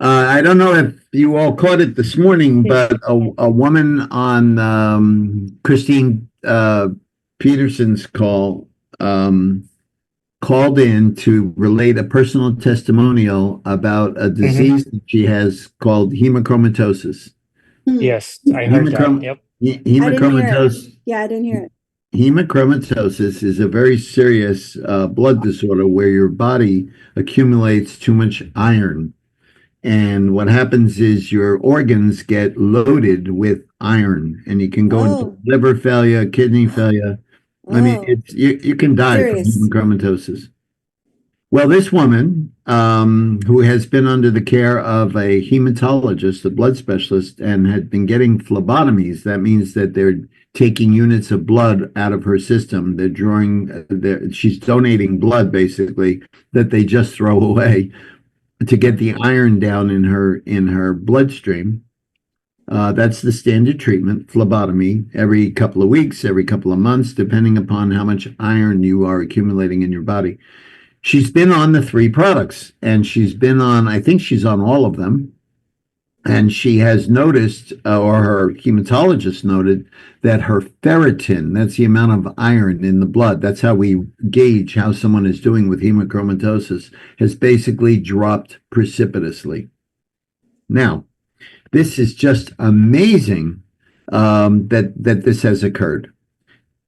I don't know if you all caught it this morning, but a woman on Christine Peterson's called in to relate a personal testimonial about a Hmm. disease that she has called hemochromatosis. Yes, I heard that. Hemochromatosis. Yep. I didn't hear it. Hemochromatosis. Yeah, I didn't hear it. Hemochromatosis is a very serious blood disorder where your body accumulates too much iron. And what happens is your organs get loaded with iron, and you can go into Oh, liver failure, kidney failure. I mean, oh, you can die from serious. hemochromatosis. Well, this woman, who has been under the care of a hematologist, a blood specialist, and had been getting phlebotomies, that means that they're taking units of blood out of her system. They're drawing, she's donating blood basically that they just throw away to get the iron down in her bloodstream. That's the standard treatment, phlebotomy, every couple of weeks, every couple of months, depending upon how much iron you are accumulating in your body. She's been on the three products, and she's been on, I think she's on all of them. And she has noticed, or her hematologist noted, that her ferritin, that's the amount of iron in the blood, that's how we gauge how someone is doing with hemochromatosis, has basically dropped precipitously. Now, this is just amazing that this has occurred.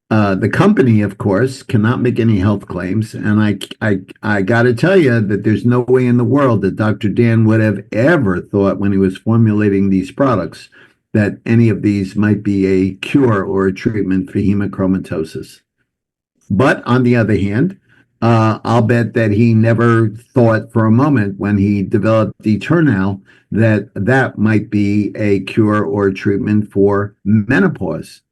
The company, of course, cannot make any health claims, and I got to tell you that there's no way in the world that Dr. Dan would have ever thought when he was formulating these products that any of these might be a cure or a treatment for hemochromatosis. But on the other hand, I'll bet that he never thought for a moment when he developed Eternal that that might be a cure or a treatment for menopause.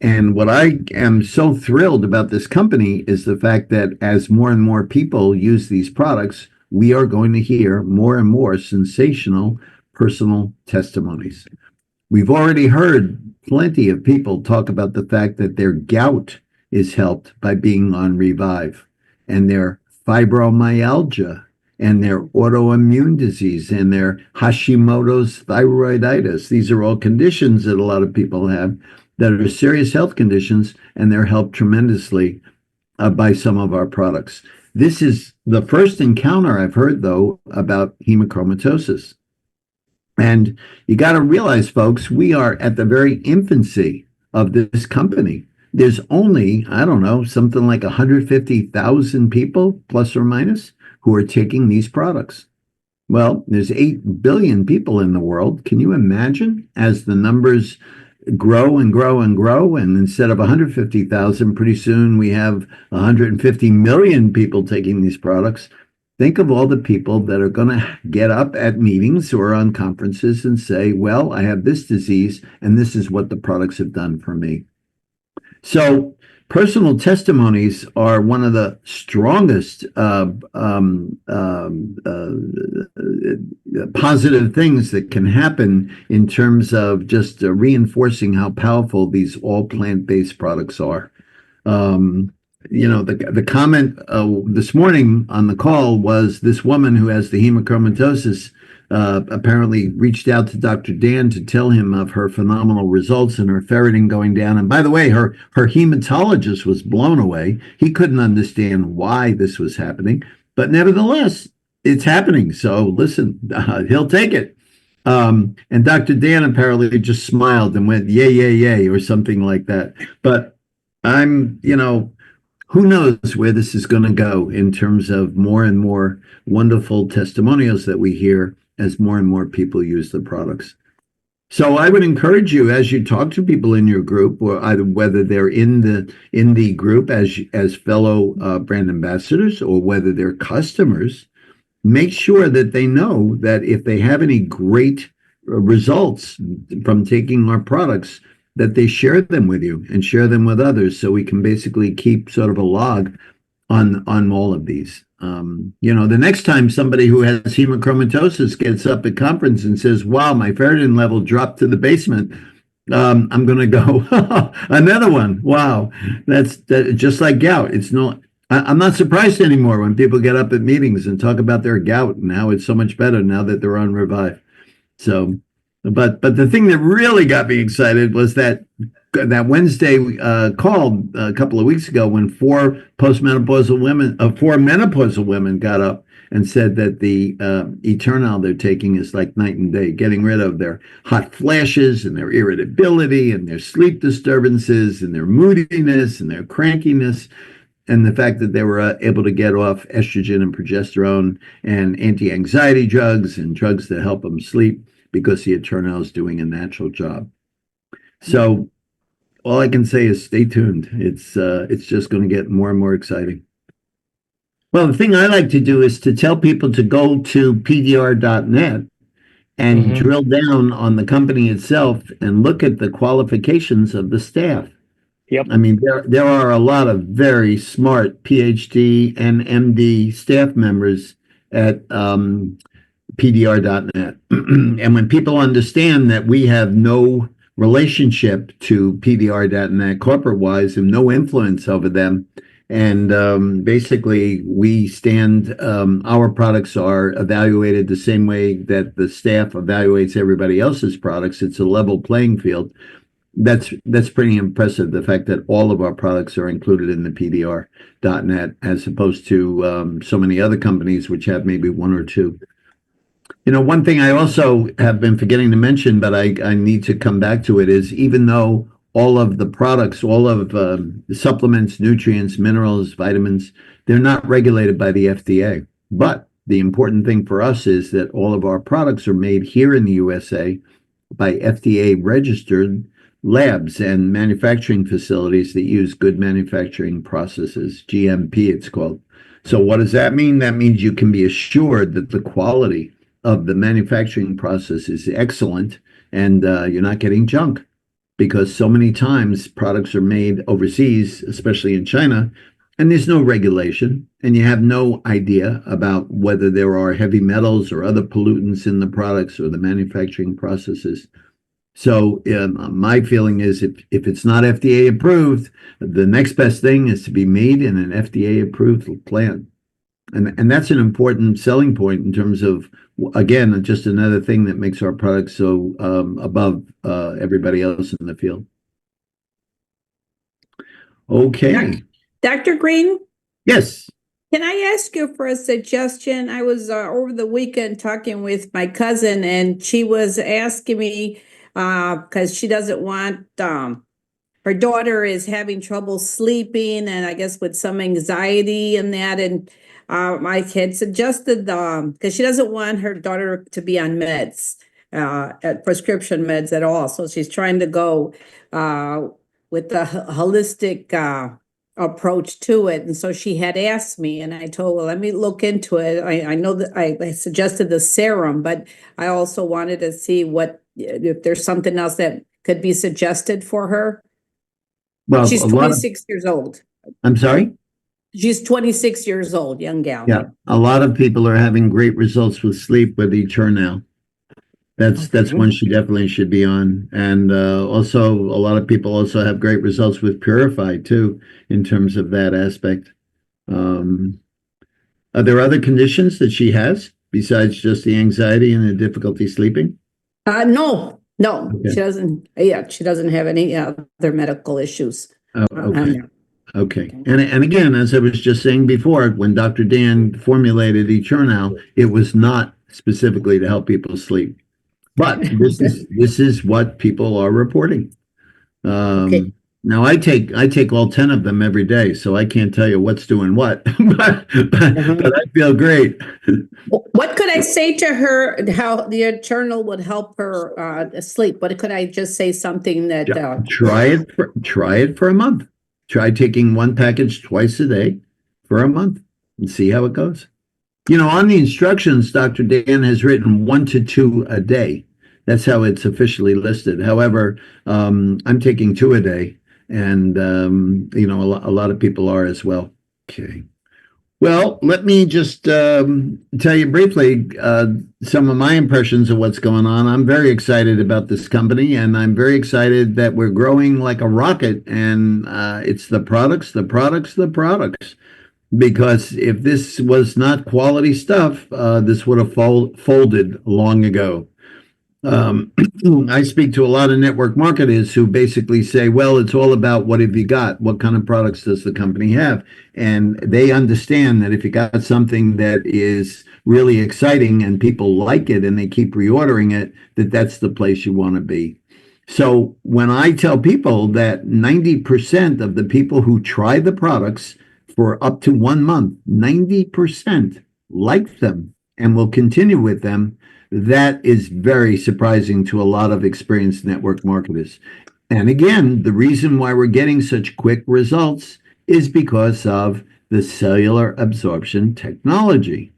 And what I am so thrilled about this company is the fact that as more and more people use these products, we are going to hear more and more sensational personal testimonies. We've already heard plenty of people talk about the fact that their gout is helped by being on Revive, and their fibromyalgia, and their autoimmune disease, and their Hashimoto's thyroiditis. These are all conditions that a lot of people have that are serious health conditions, and they're helped tremendously by some of our products. This is the first encounter I've heard, though, about hemochromatosis. And you got to realize, folks, we are at the very infancy of this company. There's only, I don't know, something like 150,000 people, plus or minus, who are taking these products. Well, there's 8 billion people in the world. Can you imagine as the numbers grow and grow and grow, and instead of 150,000, pretty soon we have 150 million people taking these products? Think of all the people that are going to get up at meetings or on conferences and say, well, I have this disease, and this is what the products have done for me. So personal testimonies are one of the strongest positive things that can happen in terms of just reinforcing how powerful these all plant-based products are. The comment this morning on the call was this woman who has the hemochromatosis apparently reached out to Dr. Dan to tell him of her phenomenal results and her ferritin going down. And by the way, her hematologist was blown away. He couldn't understand why this was happening, but nevertheless, it's happening. So listen, he'll take it. And Dr. Dan apparently just smiled and went, yay, yay, yay, or something like that. But who knows where this is going to go in terms of more and more wonderful testimonials that we hear as more and more people use the products. So I would encourage you, as you talk to people in your group, or either whether they're in the group as fellow brand ambassadors, or whether they're customers, make sure that they know that if they have any great results from taking our products, that they share them with you and share them with others, so we can basically keep sort of a log on all of these. The next time somebody who has hemochromatosis gets up at conference and says, wow, my ferritin level dropped to the basement, I'm going to go, another one. Wow. That's just like gout. It's not, I'm not surprised anymore when people get up at meetings and talk about their gout and how it's so much better now that they're on Revive. So, but the thing that really got me excited was that Wednesday call a couple of weeks ago when four menopausal women got up and said that the Eternal they're taking is like night and day, getting rid of their hot flashes and their irritability and their sleep disturbances and their moodiness and their crankiness. And the fact that they were able to get off estrogen and progesterone and anti-anxiety drugs and drugs that help them sleep because the Eternal is doing a natural job. So all I can say is stay tuned. It's just going to get more and more exciting. Well, the thing I like to do is to tell people to go to pdr.net and drill down on the company itself and look at the qualifications of the staff. Yep. I mean, there are a lot of very smart PhD and MD staff members at pdr.net. And when people understand that we have no relationship to pdr.net corporate-wise and no influence over them, and basically we stand, our products are evaluated the same way that the staff evaluates everybody else's products. It's a level playing field. That's pretty impressive, the fact that all of our products are included in the pdr.net as opposed to so many other companies which have maybe one or two. You know, one thing I also have been forgetting to mention, but I need to come back to it, is even though all of the products, all of the supplements, nutrients, minerals, vitamins, they're not regulated by the FDA. But the important thing for us is that all of our products are made here in the USA by FDA registered labs and manufacturing facilities that use good manufacturing processes, GMP it's called. So what does that mean? That means you can be assured that the quality of the manufacturing process is excellent and you're not getting junk, because so many times products are made overseas, especially in China, and there's no regulation and you have no idea about whether there are heavy metals or other pollutants in the products or the manufacturing processes. So my feeling is if it's not FDA approved, the next best thing is to be made in an FDA approved plant. And that's an important selling point in terms of, again, just another thing that makes our products so above everybody else in the field. Okay. Dr. Green? Yes. Can I ask you for a suggestion? I was over the weekend talking with my cousin, and she was asking me, because she doesn't want, her daughter is having trouble sleeping, and I guess with some anxiety and that, and I had suggested, because she doesn't want her daughter to be on meds, prescription meds at all. So she's trying to go with the holistic approach to it. And so she had asked me, and I told her, let me look into it. I know that I suggested the serum, but I also wanted to see if there's something else that could be suggested for her. Well, she's 26 years old. I'm sorry? She's 26 years old, young gal. Yeah, a lot of people are having great results with sleep with Eternal. That's one she definitely should be on. And also, a lot of people also have great results with Purify, too, in terms of that aspect. Are there other conditions that she has besides just the anxiety and the difficulty sleeping? No, Okay. she doesn't. Yeah, she doesn't have any other medical issues. Oh, okay. Okay. And again, as I was just saying before, when Dr. Dan formulated Eternal, it was not specifically to help people sleep. But this is what people are reporting. Okay. Now I take all 10 of them every day, so I can't tell you what's doing what, but I feel great. What could I say to her? How the Eternal would help her sleep? What could I just say? Something that Try it for a month. Try taking one package twice a day for a month and see how it goes. You know, on the instructions, Dr. Dan has written 1 to 2 a day. That's how it's officially listed. However, I'm taking 2 a day, and you know, a lot of people are as well. Okay. Well, let me just tell you briefly some of my impressions of what's going on. I'm very excited about this company, and I'm very excited that we're growing like a rocket. And it's the products. because if this was not quality stuff, this would have folded long ago. I speak to a lot of network marketers who basically say, well, it's all about what have you got? What kind of products does the company have? And they understand that if you got something that is really exciting and people like it and they keep reordering it, that's the place you want to be. So when I tell people that 90% of the people who try the products for up to 1 month, 90% like them and will continue with them, that is very surprising to a lot of experienced network marketers. And again, the reason why we're getting such quick results is because of the cellular absorption technology.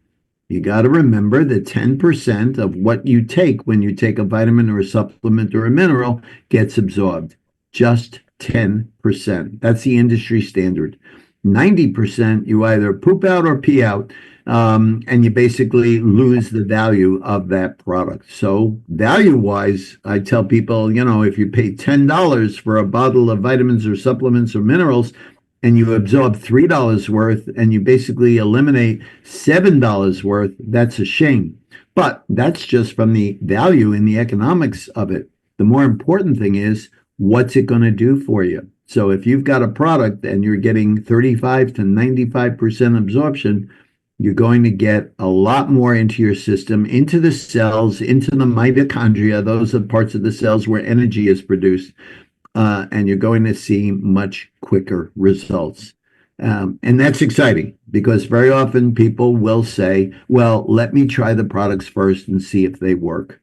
You got to remember that 10% of what you take when you take a vitamin or a supplement or a mineral gets absorbed. Just 10%. That's the industry standard. 90% you either poop out or pee out, and you basically lose the value of that product. So value-wise, I tell people, if you pay $10 for a bottle of vitamins or supplements or minerals, and you absorb $3 worth, and you basically eliminate $7 worth, that's a shame. But that's just from the value and the economics of it. The more important thing is, what's it going to do for you? So if you've got a product and you're getting 35 to 95% absorption, you're going to get a lot more into your system, into the cells, into the mitochondria. Those are parts of the cells where energy is produced. And you're going to see much quicker results. And that's exciting because very often people will say, well, let me try the products first and see if they work.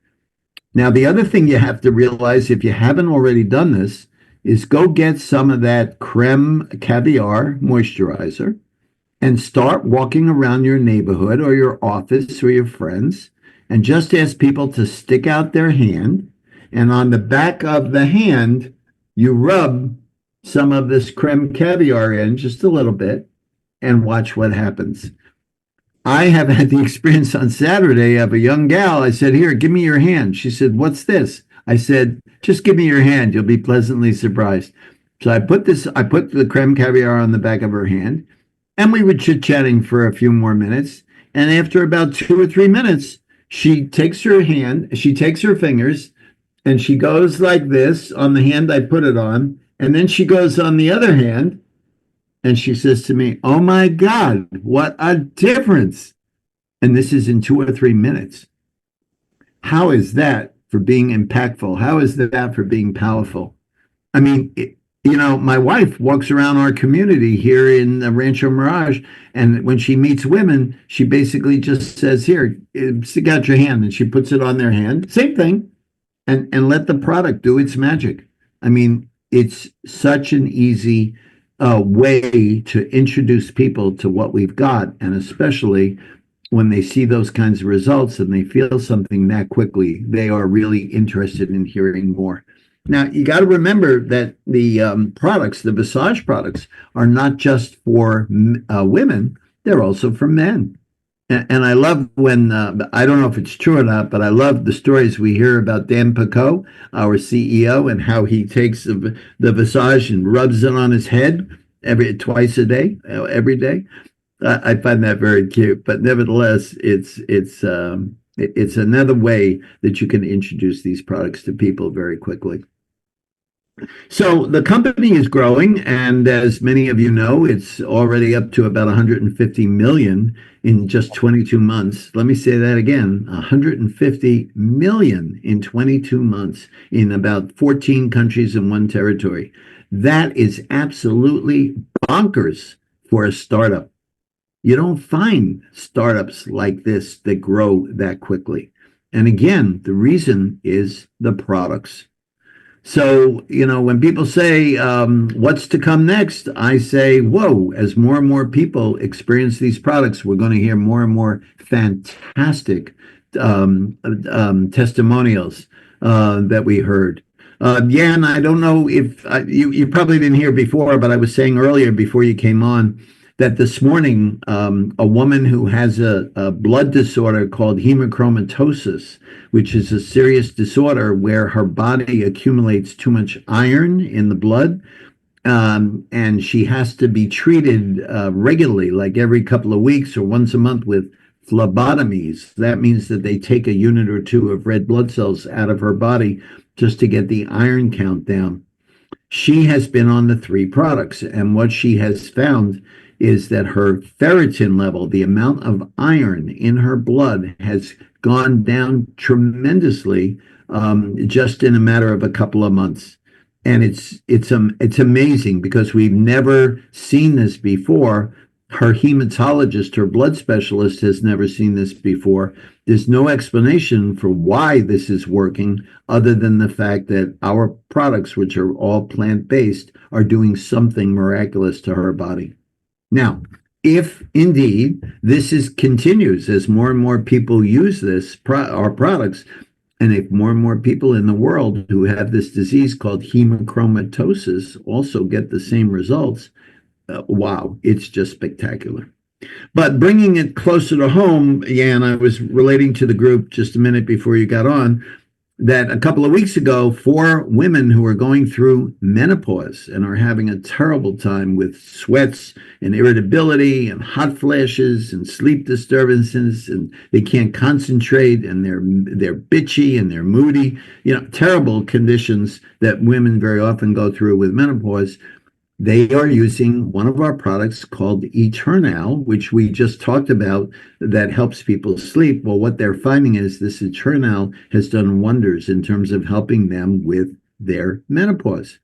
Now, the other thing you have to realize, if you haven't already done this, is go get some of that creme caviar moisturizer and start walking around your neighborhood or your office or your friends and just ask people to stick out their hand. And on the back of the hand, you rub some of this creme caviar in just a little bit and watch what happens. I have had the experience on Saturday of a young gal. I said, here, give me your hand. She said, what's this? I said, just give me your hand. You'll be pleasantly surprised. So I put the creme caviar on the back of her hand, and we were chit-chatting for a few more minutes. And after about 2 or 3 minutes, she takes her fingers, and she goes like this on the hand I put it on. And then she goes on the other hand, and she says to me, oh my God, what a difference. And this is in 2 or 3 minutes. How is that for being impactful? How is that for being powerful? I mean, my wife walks around our community here in Rancho Mirage, and when she meets women, she basically just says, here, stick out your hand, and she puts it on their hand. Same thing. And let the product do its magic. I mean, it's such an easy way to introduce people to what we've got, and especially when they see those kinds of results and they feel something that quickly, they are really interested in hearing more. Now, you got to remember that the products, the Visage products, are not just for women, they're also for men. And I love when, I don't know if it's true or not, but I love the stories we hear about Dan Picot, our CEO, and how he takes the Visage and rubs it on his head twice a day, every day. I find that very cute, but nevertheless, it's another way that you can introduce these products to people very quickly. So the company is growing, and as many of you know, it's already up to about 150 million in just 22 months. Let me say that again, 150 million in 22 months in about 14 countries and 1 territory. That is absolutely bonkers for a startup. You don't find startups like this that grow that quickly. And again, the reason is the products. So, when people say, what's to come next? I say, whoa, as more and more people experience these products, we're going to hear more and more fantastic testimonials that we heard. Jan, I don't know if you probably didn't hear before, but I was saying earlier before you came on that this morning, a woman who has a blood disorder called hemochromatosis, which is a serious disorder where her body accumulates too much iron in the blood, and she has to be treated regularly, like every couple of weeks or once a month with phlebotomies. That means that they take a unit or two of red blood cells out of her body just to get the iron count down. She has been on the three products, and what she has found is that her ferritin level, the amount of iron in her blood, has gone down tremendously just in a matter of a couple of months. And it's amazing because we've never seen this before. Her hematologist, her blood specialist, has never seen this before. There's no explanation for why this is working other than the fact that our products, which are all plant-based, are doing something miraculous to her body. Now, if indeed continues as more and more people use our products, and if more and more people in the world who have this disease called hemochromatosis also get the same results, wow, it's just spectacular. But bringing it closer to home, Jan, I was relating to the group just a minute before you got on, that a couple of weeks ago, 4 women who are going through menopause and are having a terrible time with sweats and irritability and hot flashes and sleep disturbances, and they can't concentrate, and they're bitchy and they're moody, terrible conditions that women very often go through with menopause. They are using one of our products called Eternal, which we just talked about, that helps people sleep. Well, what they're finding is this Eternal has done wonders in terms of helping them with their menopause.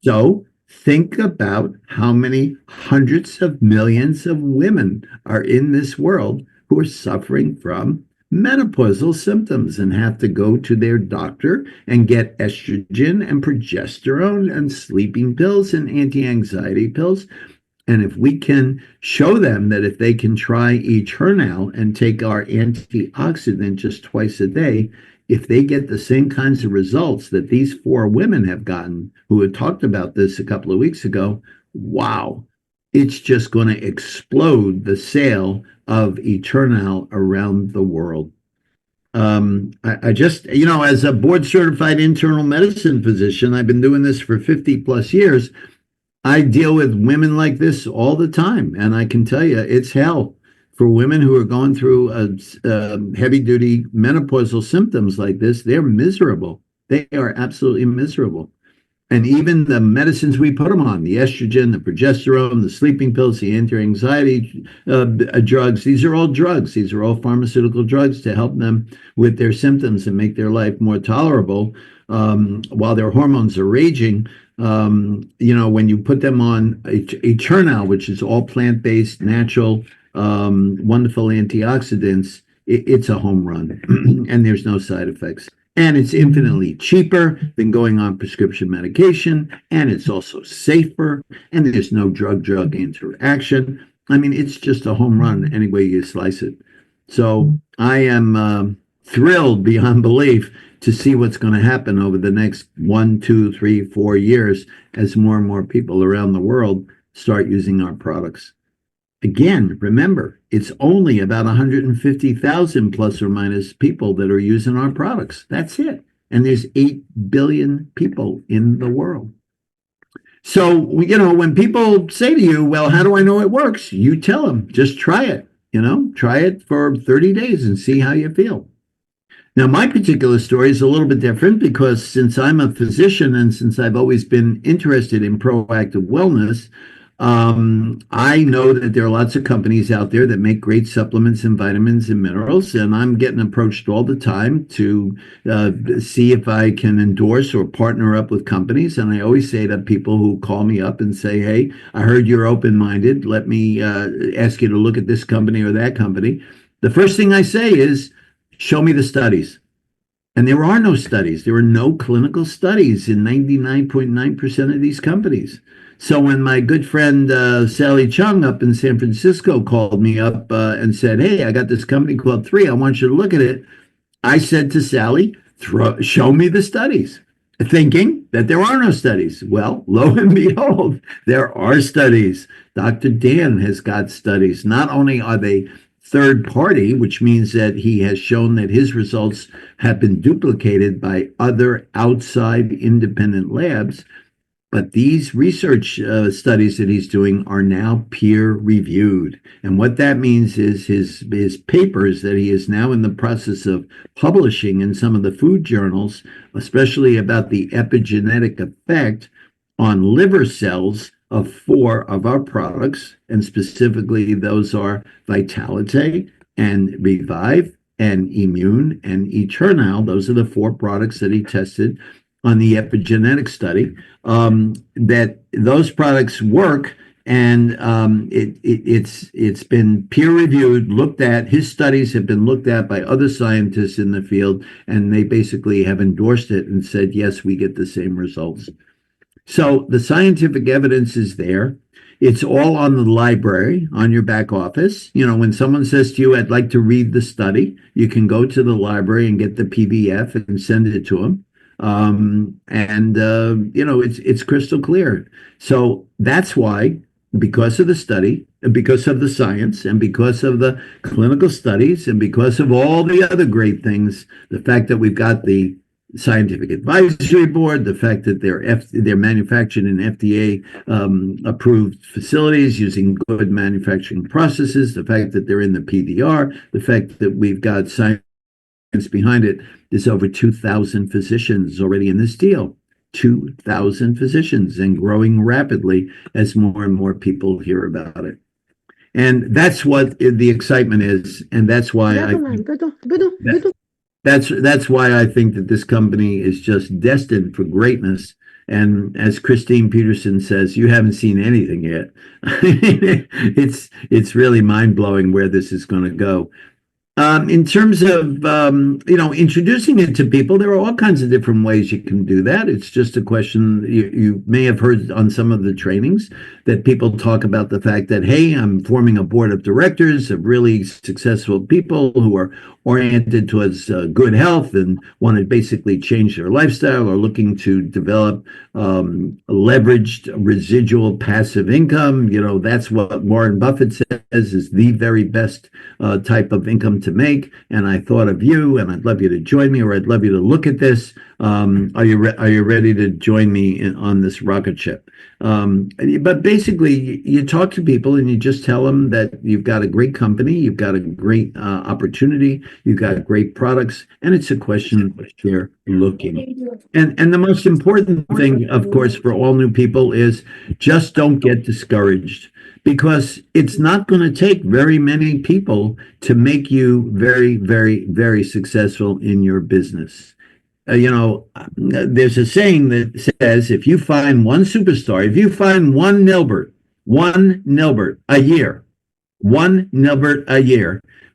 So think about how many hundreds of millions of women are in this world who are suffering from menopausal symptoms and have to go to their doctor and get estrogen and progesterone and sleeping pills and anti-anxiety pills. And if we can show them that if they can try Eternal and take our antioxidant just twice a day, if they get the same kinds of results that these 4 women have gotten, who had talked about this a couple of weeks ago, wow, it's just going to explode the sale of Eternal around the world. I just, as a board certified internal medicine physician, I've been doing this for 50 plus years. I deal with women like this all the time. And I can tell you, it's hell for women who are going through heavy duty menopausal symptoms like this. They're miserable. They are absolutely miserable. And even the medicines we put them on, the estrogen, the progesterone, the sleeping pills, the anti-anxiety drugs, these are all drugs. These are all pharmaceutical drugs to help them with their symptoms and make their life more tolerable while their hormones are raging. When you put them on Eternal, which is all plant-based, natural, wonderful antioxidants, it's a home run and there's no side effects. And it's infinitely cheaper than going on prescription medication. And it's also safer. And there's no drug-drug interaction. I mean, it's just a home run any way you slice it. So I am thrilled beyond belief to see what's going to happen over the next 1, 2, 3, 4 years as more and more people around the world start using our products. Again, remember, it's only about 150,000 plus or minus people that are using our products. That's it. And there's 8 billion people in the world. So, when people say to you, well, how do I know it works? You tell them, just try it. Try it for 30 days and see how you feel. Now, my particular story is a little bit different because since I'm a physician and since I've always been interested in proactive wellness, I know that there are lots of companies out there that make great supplements and vitamins and minerals, and I'm getting approached all the time to see if I can endorse or partner up with companies. And I always say to people who call me up and say, hey, I heard you're open-minded. Let me ask you to look at this company or that company. The first thing I say is, show me the studies. And there are no studies. There are no clinical studies in 99.9% of these companies. So when my good friend Sally Chung up in San Francisco called me up and said, hey, I got this company called 3. I want you to look at it. I said to Sally, show me the studies, thinking that there are no studies. Well, lo and behold, there are studies. Dr. Dan has got studies. Not only are they third party, which means that he has shown that his results have been duplicated by other outside independent labs, But these research studies that he's doing are now peer reviewed. And what that means is his papers that he is now in the process of publishing in some of the food journals, especially about the epigenetic effect on liver cells of 4 of our products. And specifically, those are Vitalite and Revive and Immune and Eternal. Those are the 4 products that he tested on the epigenetic study, that those products work, and it's been peer reviewed, looked at. His studies have been looked at by other scientists in the field, and they basically have endorsed it and said, yes, we get the same results. So the scientific evidence is there. It's all on the library on your back office. You know, when someone says to you, I'd like to read the study, you can go to the library and get the PDF and send it to them. You know, it's crystal clear. So that's why, because of the study, and because of the science, and because of the clinical studies, and because of all the other great things, the fact that we've got the scientific advisory board, the fact that they're manufactured in FDA approved facilities using good manufacturing processes, the fact that they're in the PDR, the fact that we've got science behind it. There's over 2,000 physicians already in this deal. 2,000 physicians, and growing rapidly as more and more people hear about it. And that's what the excitement is, and that's why that's why I think that this company is just destined for greatness. And as Christine Peterson says, you haven't seen anything yet. It's really mind-blowing where this is going to go. In terms of, you know, introducing it to people, there are all kinds of different ways you can do that. It's just a question. You may have heard on some of the trainings that people talk about the fact that, hey, I'm forming a board of directors of really successful people who are oriented towards good health and want to basically change their lifestyle, or looking to develop leveraged residual passive income. You know, that's what Warren Buffett says is the very best type of income to make. And I thought of you, and I'd love you to join me, or I'd love you to look at this. Are you ready to join me on this rocket ship? But basically, you talk to people and you just tell them that you've got a great company, you've got a great opportunity, you've got great products, and it's a question of they're looking. And the most important thing, of course, for all new people is just don't get discouraged, because it's not going to take very many people to make you very, very, very successful in your business. You know, there's a saying that says, if you find one superstar, if you find one Nilbert a year,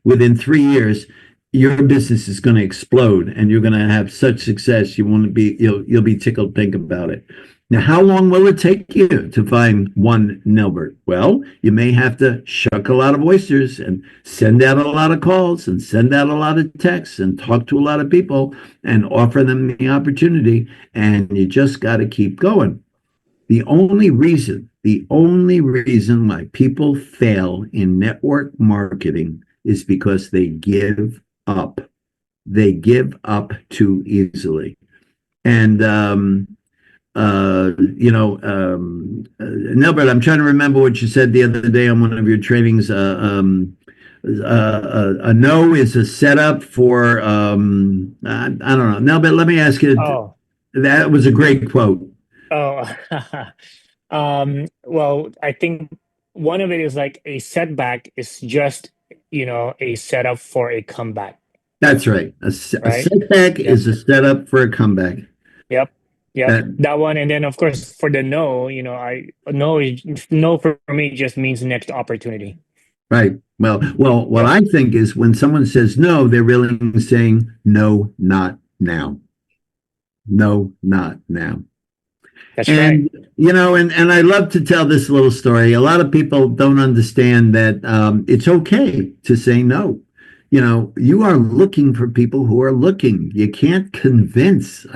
within 3 years, your business is going to explode, and you're going to have such success. You'll be tickled pink about it. Now, how long will it take you to find one Nilbert? Well, you may have to shuck a lot of oysters and send out a lot of calls and send out a lot of texts and talk to a lot of people and offer them the opportunity. And you just got to keep going. The only reason why people fail in network marketing is because they give up. They give up too easily. And, Nilbert, I'm trying to remember what you said the other day on one of your trainings. A no is a setup for, I don't know. Nilbert, let me ask you. Oh. That was a great quote. Oh, well, I think one of it is like a setback is just, you know, a setup for a comeback. That's right. A setback is a setup for a comeback. Yep. Yeah, that one. And then, of course, for the no, you know, no for me just means next opportunity. Right. Well, what I think is when someone says no, they're really saying no, not now. No, not now. That's right. You know, and I love to tell this little story. A lot of people don't understand that it's okay to say no. You know, you are looking for people who are looking. You can't convince.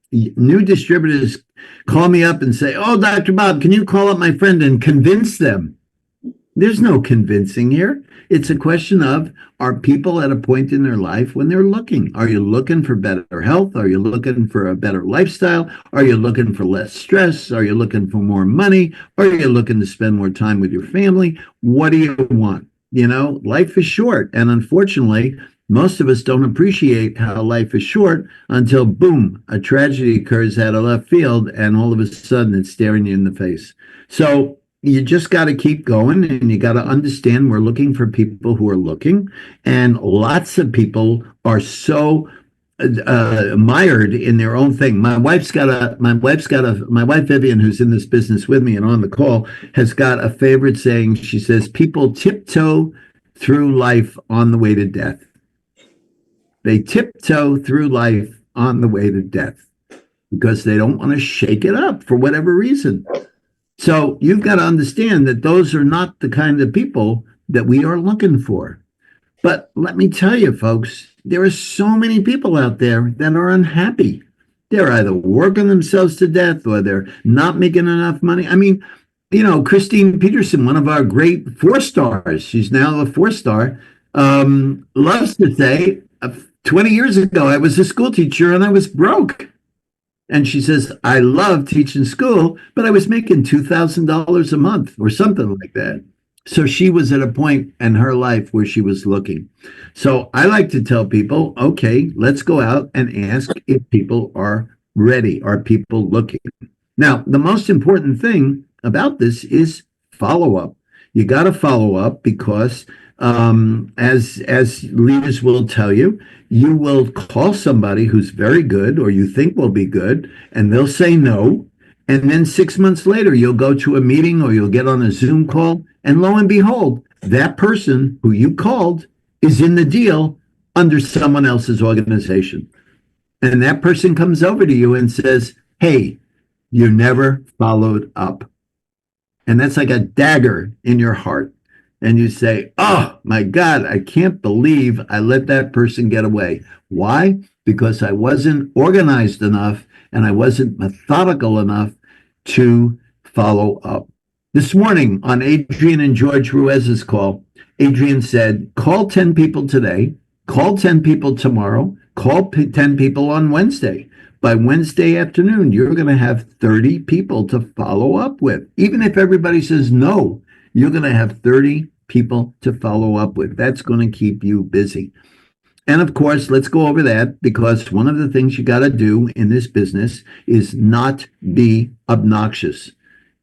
New distributors call me up and say, "Oh, Dr. Bob, can you call up my friend and convince them?" There's no convincing here. It's a question of, are people at a point in their life when they're looking? Are you looking for better health? Are you looking for a better lifestyle? Are you looking for less stress? Are you looking for more money? Are you looking to spend more time with your family? What do you want? You know, life is short. And unfortunately, most of us don't appreciate how life is short until, boom, a tragedy occurs out of left field, and all of a sudden it's staring you in the face. So you just got to keep going, and you got to understand we're looking for people who are looking, and lots of people are so mired in their own thing. My wife Vivian, who's in this business with me and on the call, has got a favorite saying. She says, people tiptoe through life on the way to death. They tiptoe through life on the way to death because they don't want to shake it up for whatever reason. So you've got to understand that those are not the kind of people that we are looking for. But let me tell you, folks, there are so many people out there that are unhappy. They're either working themselves to death or they're not making enough money. I mean, you know, Christine Peterson, one of our great 4-stars, she's now a 4-star, loves to say, 20 years ago, I was a school teacher and I was broke. And she says, I love teaching school, but I was making $2,000 a month or something like that. So she was at a point in her life where she was looking. So I like to tell people, okay, let's go out and ask if people are ready. Are people looking? Now, the most important thing about this is follow up. You got to follow up because as leaders will tell you, you will call somebody who's very good or you think will be good, and they'll say no. And then 6 months later, you'll go to a meeting or you'll get on a Zoom call, and lo and behold, that person who you called is in the deal under someone else's organization. And that person comes over to you and says, hey, you never followed up. And that's like a dagger in your heart. And you say, oh my God, I can't believe I let that person get away. Why? Because I wasn't organized enough and I wasn't methodical enough to follow up. This morning on Adrian and George Ruiz's call, Adrian said, call 10 people today, call 10 people tomorrow, call 10 people on Wednesday. By Wednesday afternoon, you're going to have 30 people to follow up with. Even if everybody says no, you're going to have 30 people to follow up with. That's going to keep you busy. And of course, let's go over that, because one of the things you got to do in this business is not be obnoxious.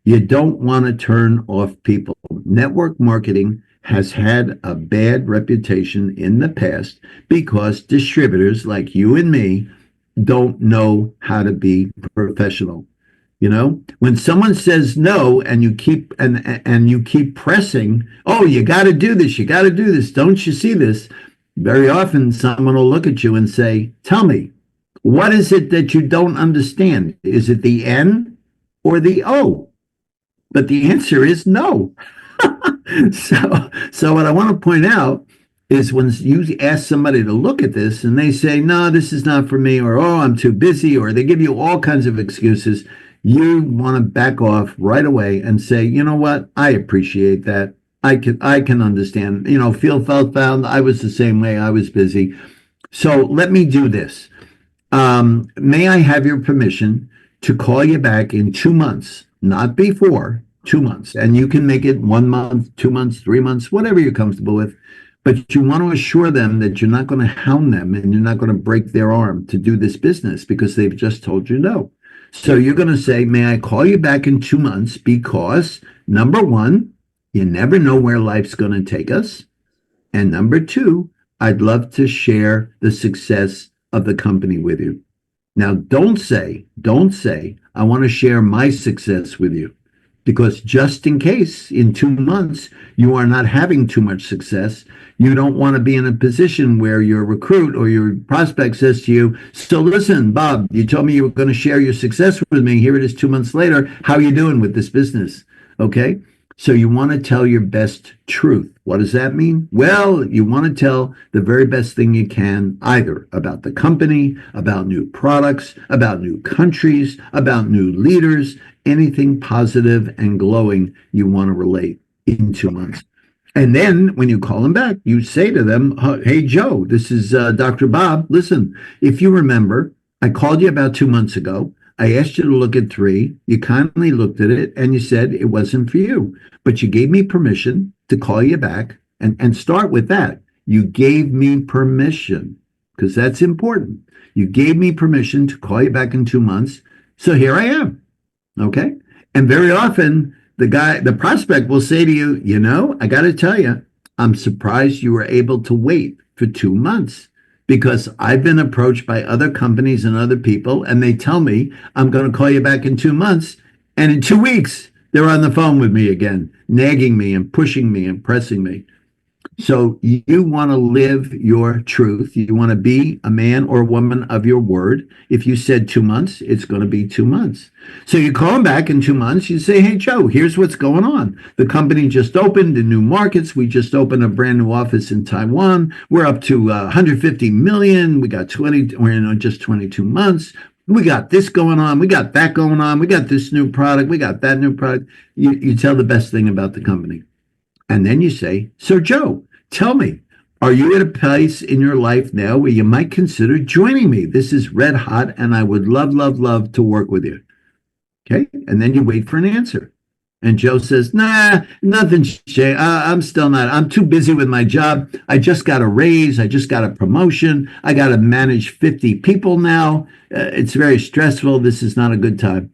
You don't want to turn off people. Network marketing has had a bad reputation in the past because distributors like you and me don't know how to be professional. You know, when someone says no and you keep and you keep pressing, oh, you got to do this, you got to do this, don't you see this? Very often someone will look at you and say, tell me, what is it that you don't understand? Is it the N or the O? But the answer is no. So what I want to point out is when you ask somebody to look at this and they say, no, this is not for me, or, oh, I'm too busy, or they give you all kinds of excuses, you want to back off right away and say, you know what? I appreciate that. I can understand, you know, feel felt found. I was the same way. I was busy. So let me do this. May I have your permission to call you back in 2 months, not before, 2 months. And you can make it 1 month, 2 months, 3 months, whatever you're comfortable with. But you want to assure them that you're not going to hound them and you're not going to break their arm to do this business because they've just told you no. So you're going to say, may I call you back in 2 months? Because number one, you never know where life's going to take us. And number two, I'd love to share the success of the company with you. Now, don't say, I want to share my success with you. Because just in case in 2 months you are not having too much success, you don't want to be in a position where your recruit or your prospect says to you, so listen, Bob, you told me you were going to share your success with me. Here it is 2 months later. How are you doing with this business? Okay. So you want to tell your best truth. What does that mean? Well, you want to tell the very best thing you can, either about the company, about new products, about new countries, about new leaders, anything positive and glowing you want to relate. in 2 months. And then when you call them back, you say to them, hey, Joe, this is Dr. Bob. Listen, if you remember, I called you about 2 months ago. I asked you to look at 3. You kindly looked at it and you said it wasn't for you. But you gave me permission to call you back and start with that. You gave me permission because that's important. You gave me permission to call you back in 2 months. So here I am. Okay. And very often the prospect will say to you, you know, I got to tell you, I'm surprised you were able to wait for 2 months because I've been approached by other companies and other people, and they tell me I'm going to call you back in 2 months. And in 2 weeks, they're on the phone with me again, nagging me and pushing me and pressing me. So you want to live your truth. You want to be a man or a woman of your word. If you said 2 months, it's going to be 2 months. So you call them back in 2 months. You say, hey, Joe, here's what's going on. The company just opened in new markets. We just opened a brand new office in Taiwan. We're up to 150 million. We got 20, we're in just 22 months. We got this going on. We got that going on. We got this new product. We got that new product. You tell the best thing about the company. And then you say, so Joe, tell me, are you at a place in your life now where you might consider joining me? This is red hot and I would love, love, love to work with you. Okay. And then you wait for an answer. And Joe says, nah, nothing, Shay. I'm still not. I'm too busy with my job. I just got a raise. I just got a promotion. I got to manage 50 people now. It's very stressful. This is not a good time.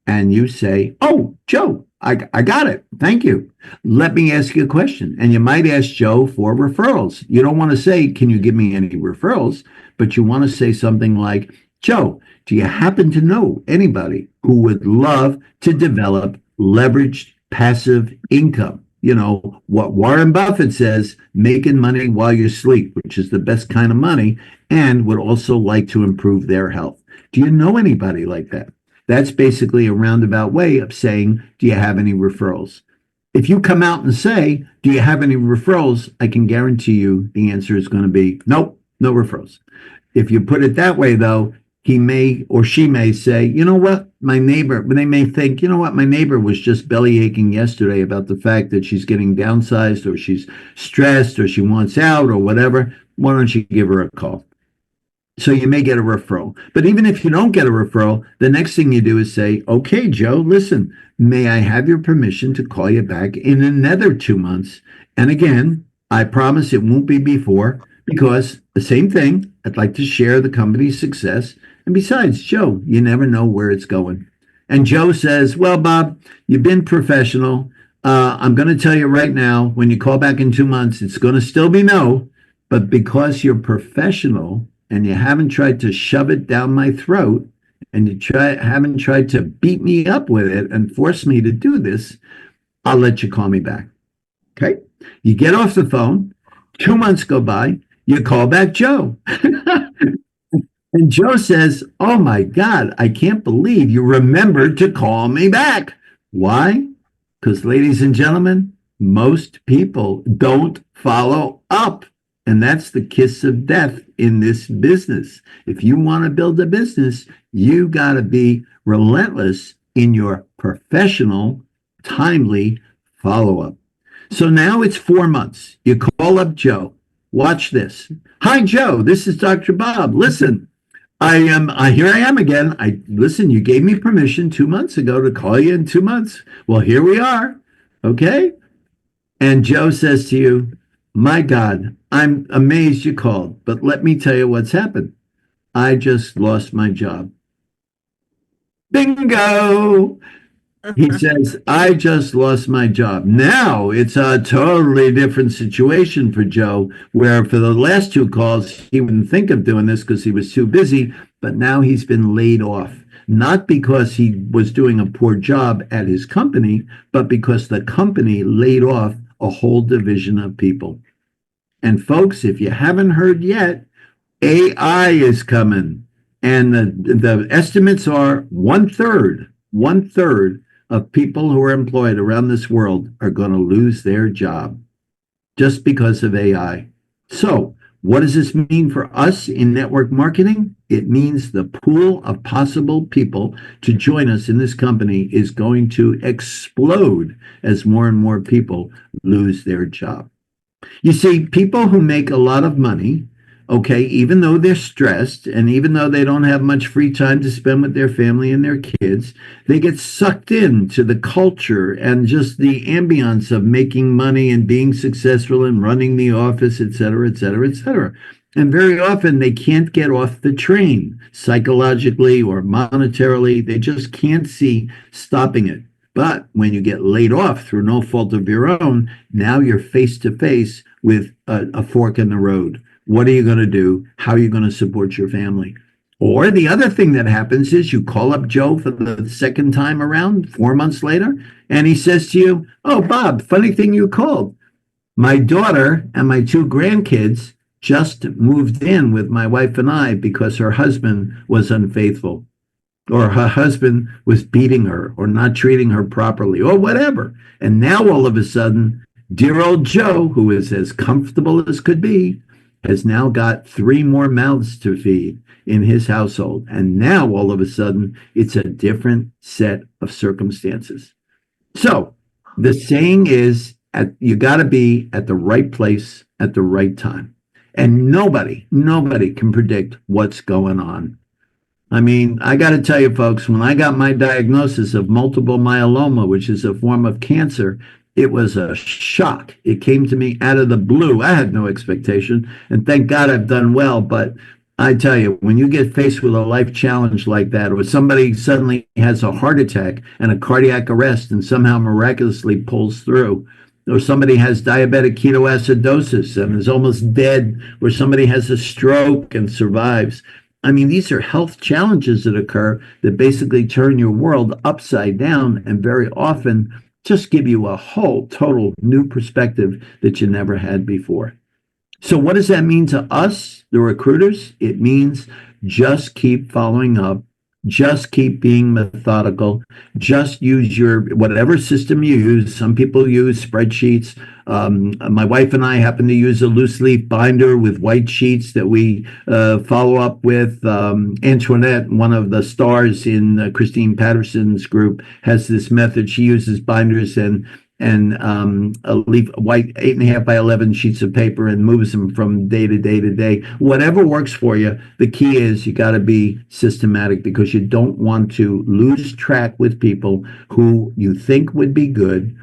And you say, oh, Joe, I got it. Thank you. Let me ask you a question. And you might ask Joe for referrals. You don't want to say, can you give me any referrals? But you want to say something like, Joe, do you happen to know anybody who would love to develop leveraged passive income? You know, what Warren Buffett says, making money while you sleep, which is the best kind of money, and would also like to improve their health. Do you know anybody like that? That's basically a roundabout way of saying, do you have any referrals? If you come out and say, do you have any referrals? I can guarantee you the answer is going to be, nope, no referrals. If you put it that way, though, he may or she may say, you know what, my neighbor, they may think, you know what, my neighbor was just belly aching yesterday about the fact that she's getting downsized or she's stressed or she wants out or whatever. Why don't you give her a call? So you may get a referral. But even if you don't get a referral, the next thing you do is say, okay, Joe, listen, may I have your permission to call you back in another 2 months? And again, I promise it won't be before because the same thing, I'd like to share the company's success. And besides, Joe, you never know where it's going. And Joe says, well, Bob, you've been professional. I'm going to tell you right now, when you call back in 2 months, it's going to still be no. But because you're professional, and you haven't tried to shove it down my throat, and you haven't tried to beat me up with it and force me to do this, I'll let you call me back. Okay? You get off the phone, 2 months go by, you call back Joe. And Joe says, oh my God, I can't believe you remembered to call me back. Why? Because, ladies and gentlemen, most people don't follow up. And that's the kiss of death in this business. If you want to build a business, you got to be relentless in your professional, timely follow-up. So now it's 4 months. You call up Joe. Watch this. Hi, Joe. This is Dr. Bob. Listen, here I am again. Listen, you gave me permission 2 months ago to call you in 2 months. Well, here we are. Okay. And Joe says to you, my God, I'm amazed you called, but let me tell you what's happened. I just lost my job. Bingo! He says, I just lost my job. Now it's a totally different situation for Joe, where for the last 2 calls, he wouldn't think of doing this because he was too busy, but now he's been laid off. Not because he was doing a poor job at his company, but because the company laid off a whole division of people. And folks, if you haven't heard yet, AI is coming. And the estimates are one third of people who are employed around this world are going to lose their job just because of AI. So What does this mean for us in network marketing? It means the pool of possible people to join us in this company is going to explode as more and more people lose their job. You see, people who make a lot of money, okay, even though they're stressed and even though they don't have much free time to spend with their family and their kids, they get sucked into the culture and just the ambiance of making money and being successful and running the office, et cetera, et cetera, et cetera. And very often they can't get off the train psychologically or monetarily. They just can't see stopping it. But when you get laid off through no fault of your own, now you're face to face with a fork in the road. What are you going to do? How are you going to support your family? Or the other thing that happens is you call up Joe for the second time around 4 months later, and he says to you, "Oh, Bob, funny thing you called. My daughter and my 2 grandkids just moved in with my wife and I because her husband was unfaithful, or her husband was beating her or not treating her properly or whatever." And now all of a sudden, dear old Joe, who is as comfortable as could be, has now got 3 more mouths to feed in his household. And now all of a sudden, it's a different set of circumstances. So the saying is, you got to be at the right place at the right time. And nobody can predict what's going on. I mean, I got to tell you, folks, when I got my diagnosis of multiple myeloma, which is a form of cancer, it was a shock. It came to me out of the blue. I had no expectation, and thank God I've done well. But I tell you, when you get faced with a life challenge like that, or somebody suddenly has a heart attack and a cardiac arrest and somehow miraculously pulls through, or somebody has diabetic ketoacidosis and is almost dead, or somebody has a stroke and survives. I mean, these are health challenges that occur that basically turn your world upside down and very often just give you a whole total new perspective that you never had before. So what does that mean to us, the recruiters? It means just keep following up. Just keep being methodical. Just use your whatever system you use. Some people use spreadsheets. My wife and I happen to use a loose leaf binder with white sheets that we follow up with. Antoinette, one of the stars in Christine Patterson's group, has this method. She uses binders and a leaf white 8.5 by 11 sheets of paper and moves them from day to day to day. Whatever works for you. The key is you got to be systematic, because you don't want to lose track with people who you think would be good,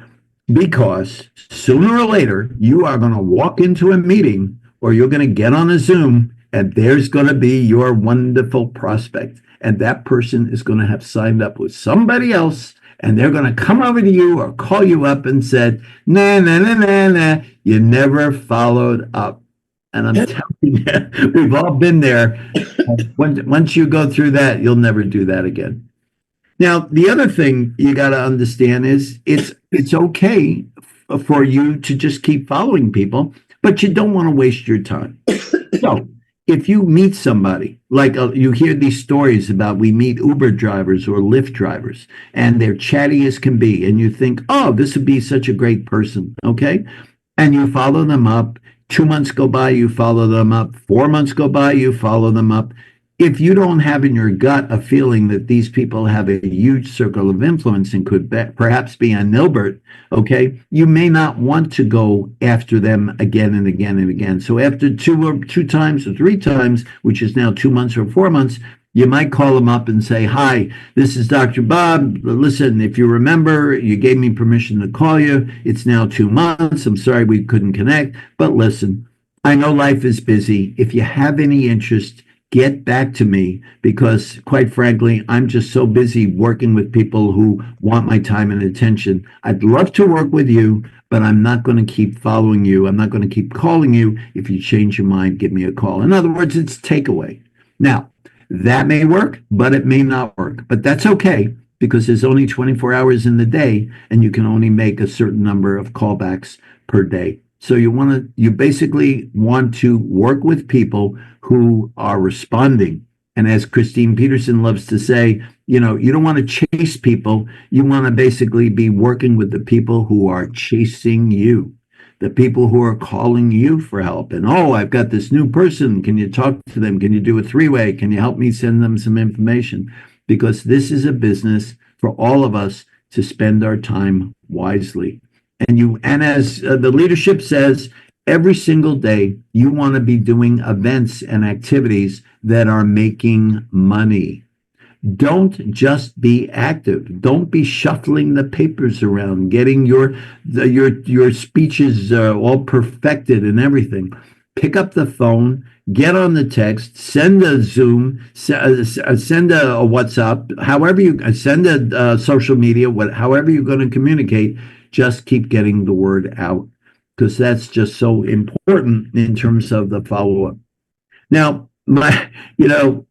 because sooner or later you are going to walk into a meeting or you're going to get on a Zoom and there's going to be your wonderful prospect, and that person is going to have signed up with somebody else. And they're going to come over to you or call you up and said, nah, you never followed up. And I'm telling you, we've all been there. Once you go through that, you'll never do that again. Now, the other thing you got to understand is it's okay for you to just keep following people, but you don't want to waste your time. So if you meet somebody, like you hear these stories about, we meet Uber drivers or Lyft drivers, and they're chatty as can be, and you think, oh, this would be such a great person, okay? And you follow them up. 2 months go by, you follow them up. 4 months go by, you follow them up. If you don't have in your gut a feeling that these people have a huge circle of influence and could perhaps be on Nilbert, okay, you may not want to go after them again and again and again. So after two times or 3 times, which is now 2 months or 4 months, you might call them up and say, "Hi, this is Dr. Bob. Listen, if you remember, you gave me permission to call you. It's now 2 months. I'm sorry we couldn't connect, but listen, I know life is busy. If you have any interest, get back to me, because quite frankly, I'm just so busy working with people who want my time and attention. I'd love to work with you, but I'm not going to keep following you. I'm not going to keep calling you. If you change your mind, give me a call." In other words, it's takeaway. Now, that may work, but it may not work. But that's okay, because there's only 24 hours in the day, and you can only make a certain number of callbacks per day. So you basically want to work with people who are responding. And as Christine Peterson loves to say, you don't want to chase people. You want to basically be working with the people who are chasing you. the people who are calling you for help. And, oh, I've got this new person. Can you talk to them? Can you do a three-way? Can you help me send them some information? Because this is a business for all of us to spend our time wisely. And as the leadership says, every single day, you want to be doing events and activities that are making money. Don't just be active. Don't be shuffling the papers around, getting your speeches all perfected and everything. Pick up the phone, get on the text, send a Zoom, send a WhatsApp, however you send a social media, however you're going to communicate. Just keep getting the word out, because that's just so important in terms of the follow-up. Now,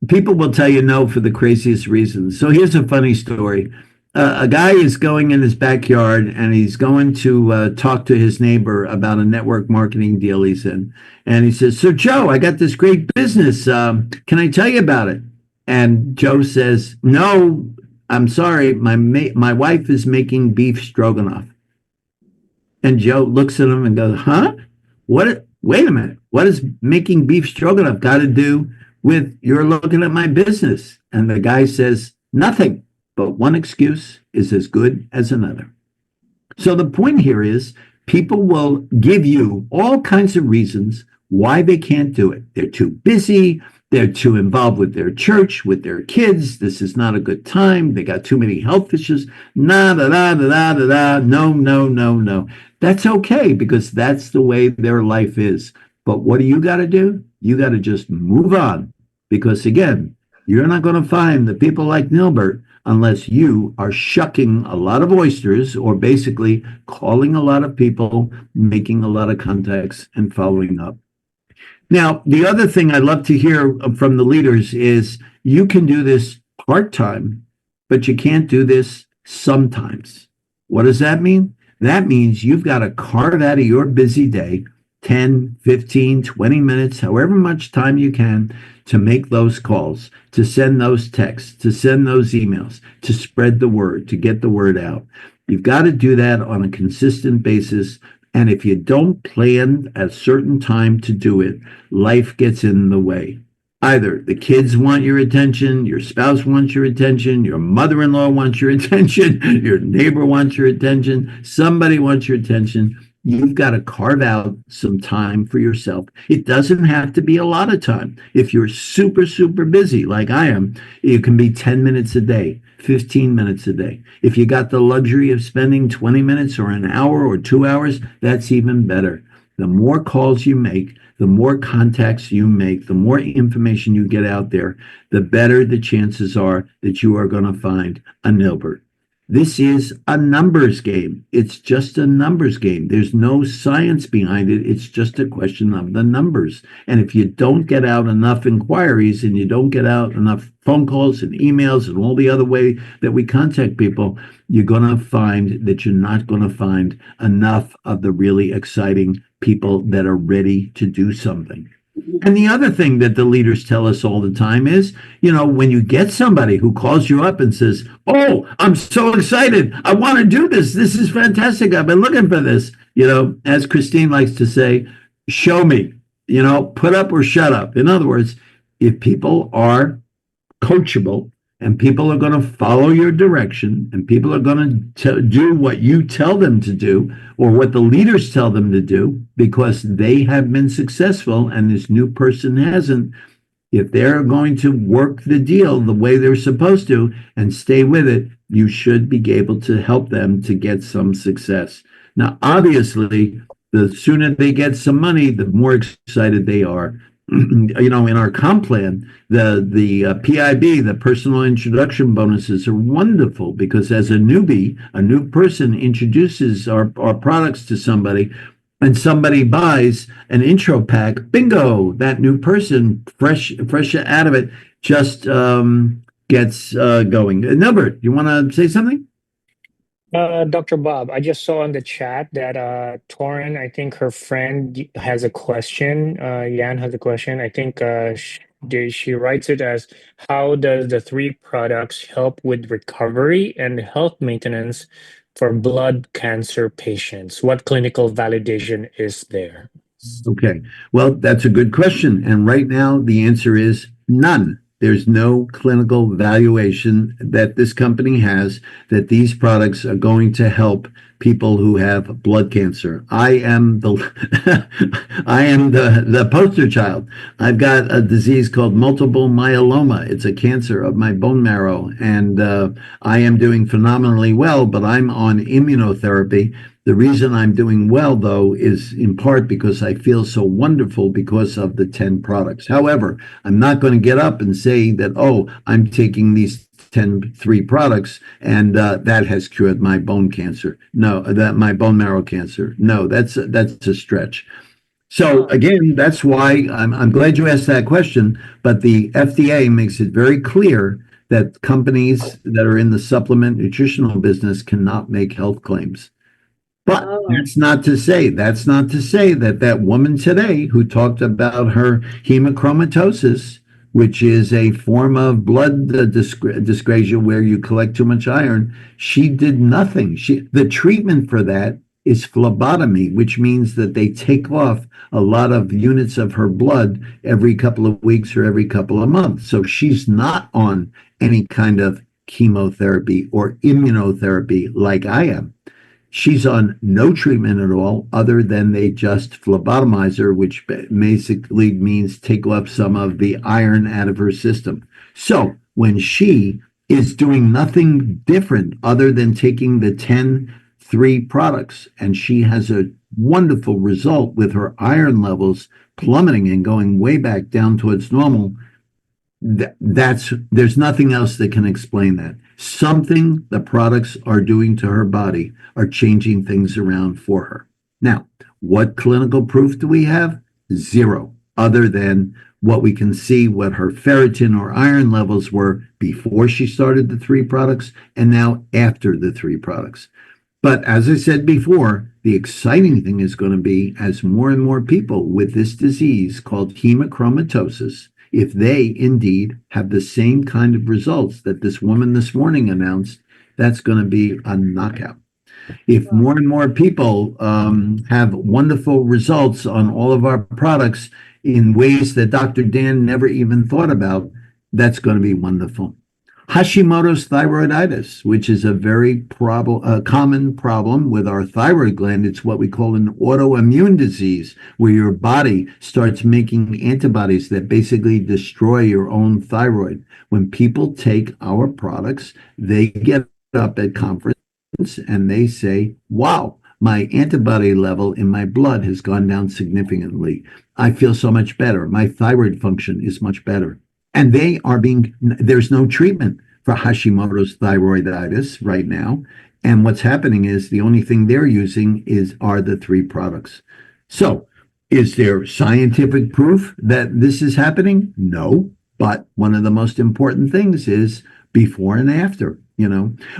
people will tell you no for the craziest reasons. So here's a funny story. A guy is going in his backyard and he's going to talk to his neighbor about a network marketing deal he's in. And he says, "So Joe, I got this great business. Can I tell you about it?" And Joe says, "No, I'm sorry. My wife is making beef stroganoff." And Joe looks at him and goes, "Huh? What? Wait a minute. What does making beef stroganoff got to do with you're looking at my business?" And the guy says, "Nothing, but one excuse is as good as another." So the point here is people will give you all kinds of reasons why they can't do it. They're too busy. They're too involved with their church, with their kids. This is not a good time. They got too many health issues. No, no. That's okay, because that's the way their life is. But what do you got to do? You got to just move on. Because again, you're not going to find the people like Nilbert unless you are shucking a lot of oysters, or basically calling a lot of people, making a lot of contacts, and following up. Now, the other thing I'd love to hear from the leaders is you can do this part-time, but you can't do this sometimes. What does that mean? That means you've got to carve out of your busy day 10, 15, 20 minutes, however much time you can, to make those calls, to send those texts, to send those emails, to spread the word, to get the word out. You've got to do that on a consistent basis. And if you don't plan a certain time to do it, life gets in the way. Either the kids want your attention, your spouse wants your attention, your mother-in-law wants your attention, your neighbor wants your attention, somebody wants your attention. You've got to carve out some time for yourself. It doesn't have to be a lot of time. If you're super, super busy like I am, it can be 10 minutes a day, 15 minutes a day. If you got the luxury of spending 20 minutes or an hour or 2 hours, that's even better. The more calls you make, the more contacts you make, the more information you get out there, the better the chances are that you are going to find a Nilbert. This is a numbers game. It's just a numbers game. There's no science behind it. It's just a question of the numbers. And if you don't get out enough inquiries, and you don't get out enough phone calls and emails and all the other way that we contact people, you're going to find that you're not going to find enough of the really exciting people that are ready to do something. And the other thing that the leaders tell us all the time is, when you get somebody who calls you up and says, "Oh, I'm so excited. I want to do this. This is fantastic. I've been looking for this." As Christine likes to say, show me, put up or shut up. In other words, if people are coachable, and people are going to follow your direction, and people are going to do what you tell them to do, or what the leaders tell them to do, because they have been successful and this new person hasn't. If they're going to work the deal the way they're supposed to and stay with it, you should be able to help them to get some success. Now, obviously, the sooner they get some money, the more excited they are. In our comp plan, the PIB, the personal introduction bonuses, are wonderful, because as a newbie, a new person introduces our products to somebody, and somebody buys an intro pack, bingo, that new person, fresh out of it, just gets going. Nilbert, you want to say something? Dr. Bob, I just saw in the chat that Torin, I think her friend has a question. Yan has a question. I think she writes it as, how does the 3 products help with recovery and health maintenance for blood cancer patients? What clinical validation is there? Okay. Well, that's a good question. And right now, the answer is none. There's no clinical valuation that this company has that these products are going to help people who have blood cancer. I am the I am the poster child. I've got a disease called multiple myeloma. It's a cancer of my bone marrow, and I am doing phenomenally well, but I'm on immunotherapy. The reason I'm doing well, though, is in part because I feel so wonderful because of the 10 products. However, I'm not going to get up and say that, oh, I'm taking these 3 products and that has cured my bone cancer. No, that my bone marrow cancer. No, that's a stretch. So again, that's why I'm glad you asked that question, but the FDA makes it very clear that companies that are in the supplement nutritional business cannot make health claims. But that's not to say that that woman today who talked about her hemochromatosis, which is a form of blood dyscrasia where you collect too much iron, she did nothing. The treatment for that is phlebotomy, which means that they take off a lot of units of her blood every couple of weeks or every couple of months. So she's not on any kind of chemotherapy or immunotherapy like I am. She's on no treatment at all other than they just phlebotomize her, which basically means take off some of the iron out of her system. So when she is doing nothing different other than taking the 3 products, and she has a wonderful result with her iron levels plummeting and going way back down towards normal, there's nothing else that can explain that. Something the products are doing to her body are changing things around for her. Now, what clinical proof do we have? Zero, other than what we can see, what her ferritin or iron levels were before she started the 3 products and now after the 3 products. But as I said before, the exciting thing is going to be as more and more people with this disease called hemochromatosis, if they indeed have the same kind of results that this woman this morning announced, that's going to be a knockout. If more and more people have wonderful results on all of our products in ways that Dr. Dan never even thought about, that's going to be wonderful. Hashimoto's thyroiditis, which is a very common problem with our thyroid gland. It's what we call an autoimmune disease, where your body starts making antibodies that basically destroy your own thyroid. When people take our products, they get up at conference and they say, wow, my antibody level in my blood has gone down significantly. I feel so much better. My thyroid function is much better. And there's no treatment for Hashimoto's thyroiditis right now. And what's happening is the only thing they're using are the 3 products. So is there scientific proof that this is happening? No. But one of the most important things is before and after.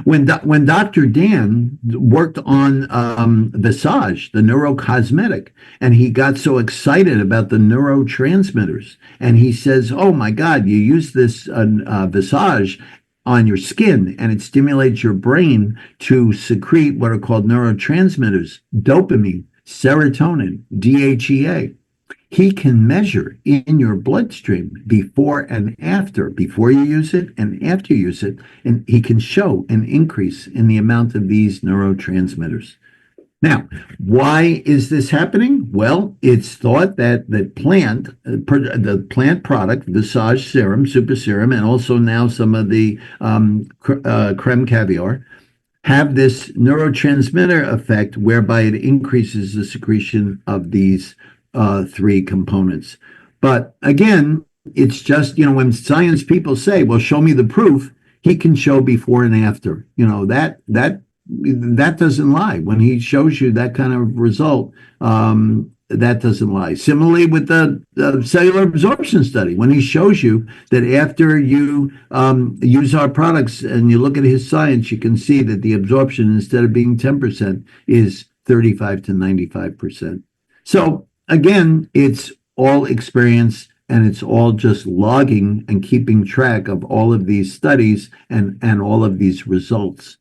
When Dr. Dan worked on Visage, the neurocosmetic, and he got so excited about the neurotransmitters, and he says, oh my God, you use this Visage on your skin and it stimulates your brain to secrete what are called neurotransmitters, dopamine, serotonin, DHEA. He can measure in your bloodstream before and after, before you use it and after you use it, and he can show an increase in the amount of these neurotransmitters. Now, why is this happening? Well, it's thought that the plant product, Visage Serum, Super Serum, and also now some of the creme caviar, have this neurotransmitter effect whereby it increases the secretion of these 3 components. But again, it's just, when science people say, well, show me the proof, he can show before and after. That doesn't lie. When he shows you that kind of result, that doesn't lie. Similarly with the cellular absorption study, when he shows you that after you use our products and you look at his science, you can see that the absorption, instead of being 10%, is 35 to 95%. So again, it's all experience, and it's all just logging and keeping track of all of these studies and all of these results.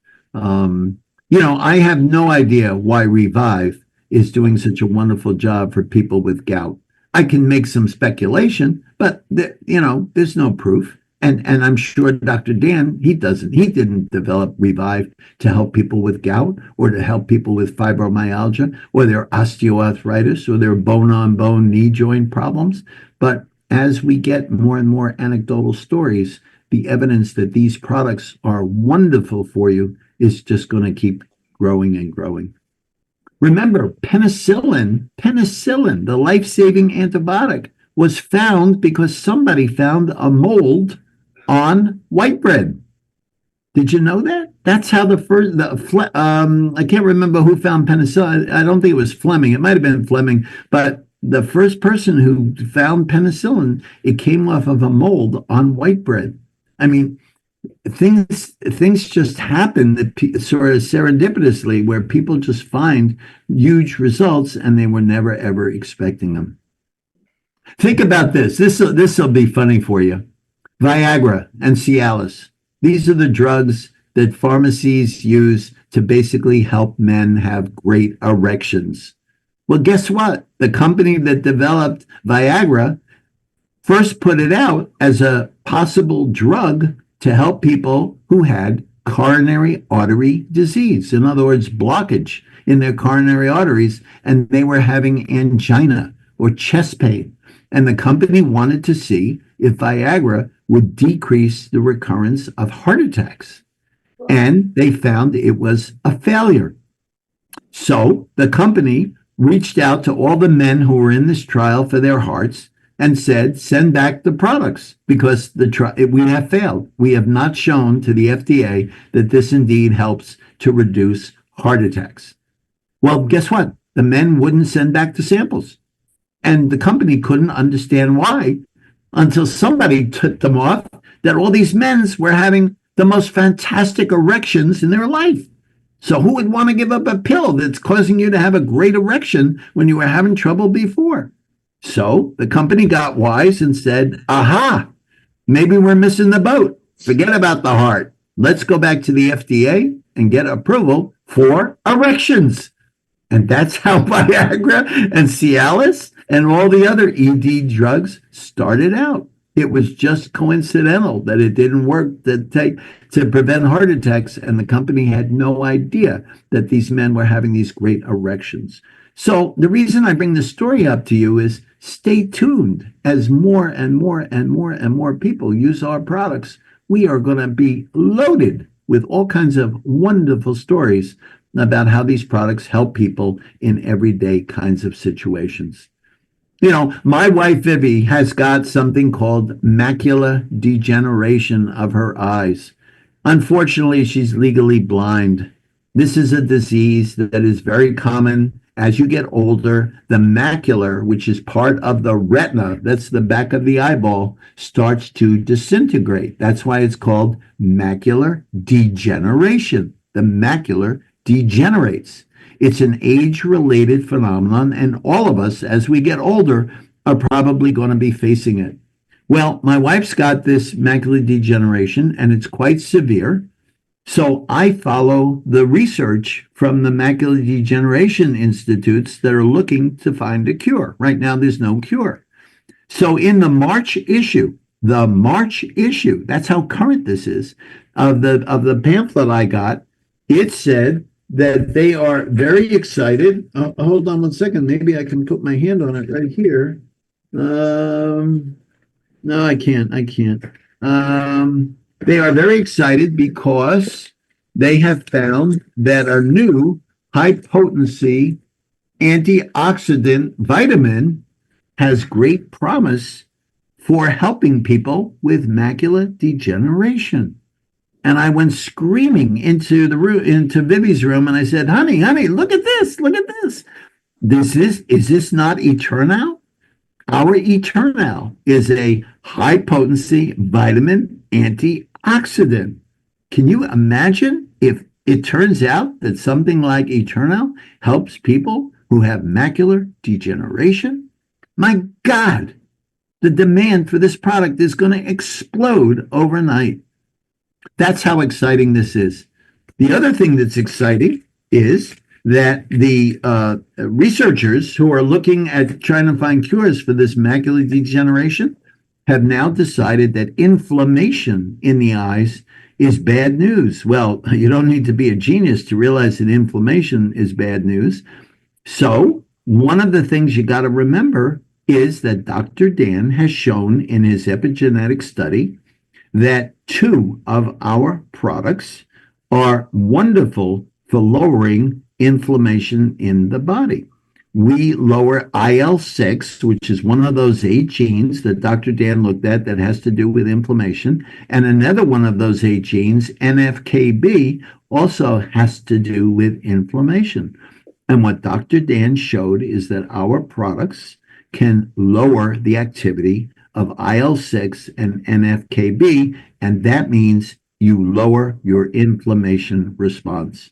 You know, I have no idea why Revive is doing such a wonderful job for people with gout. I can make some speculation, but you know, there's no proof. And I'm sure Dr. Dan, he didn't develop Revive to help people with gout or to help people with fibromyalgia or their osteoarthritis or their bone-on-bone knee joint problems. But as we get more and more anecdotal stories, the evidence that these products are wonderful for you is just going to keep growing and growing. Remember, penicillin, the life-saving antibiotic, was found because somebody found a mold on white bread. Did you know that? That's how I can't remember who found penicillin. I don't think it was Fleming. It might have been Fleming, but the first person who found penicillin, it came off of a mold on white bread. I mean, things just happen that sort of serendipitously where people just find huge results and they were never ever expecting them. Think about this. This will be funny for you. Viagra and Cialis. These are the drugs that pharmacies use to basically help men have great erections. Well, guess what? The company that developed Viagra first put it out as a possible drug to help people who had coronary artery disease. In other words, blockage in their coronary arteries, and they were having angina or chest pain. And the company wanted to see if Viagra would decrease the recurrence of heart attacks. And they found it was a failure. So the company reached out to all the men who were in this trial for their hearts and said, send back the products because we have failed. We have not shown to the FDA that this indeed helps to reduce heart attacks. Well, guess what? The men wouldn't send back the samples. And the company couldn't understand why until somebody took them off, that all these men were having the most fantastic erections in their life. So who would want to give up a pill that's causing you to have a great erection when you were having trouble before? So the company got wise and said, aha, maybe we're missing the boat. Forget about the heart. Let's go back to the FDA and get approval for erections. And that's how Viagra and Cialis and all the other ED drugs started out. It was just coincidental that it didn't work to prevent heart attacks, and the company had no idea that these men were having these great erections. So the reason I bring this story up to you is stay tuned. As more and more and more and more people use our products, we are going to be loaded with all kinds of wonderful stories about how these products help people in everyday kinds of situations. You know, my wife, Vivi, has got something called macular degeneration of her eyes. Unfortunately, she's legally blind. This is a disease that is very common as you get older. The macular, which is part of the retina, that's the back of the eyeball, starts to disintegrate. That's why it's called macular degeneration. The macular degenerates. It's an age-related phenomenon, and all of us, as we get older, are probably going to be facing it. Well, my wife's got this macular degeneration, and it's quite severe. So I follow the research from the Macular Degeneration Institutes that are looking to find a cure. Right now, there's no cure. So in the March issue, that's how current this is, of the pamphlet I got, it said that they are very excited. Hold on one second. Maybe I can put my hand on it right here. No, I can't. They are very excited because they have found that a new high-potency antioxidant vitamin has great promise for helping people with macular degeneration. And I went screaming into Vivi's room, and I said, honey, look at this. Is this not Eternal? Our Eternal is a high-potency vitamin antioxidant. Can you imagine if it turns out that something like Eternal helps people who have macular degeneration? My God, the demand for this product is going to explode overnight. That's how exciting this is. The other thing that's exciting is that the researchers who are looking at trying to find cures for this macular degeneration have now decided that inflammation in the eyes is bad news. Well, you don't need to be a genius to realize that inflammation is bad news. So, one of the things you got to remember is that Dr. Dan has shown in his epigenetic study that 2 of our products are wonderful for lowering inflammation in the body. We lower IL-6, which is one of those 8 genes that Dr. Dan looked at that has to do with inflammation. And another one of those 8 genes, NFKB, also has to do with inflammation. And what Dr. Dan showed is that our products can lower the activity of IL-6 and NFKB, and that means you lower your inflammation response.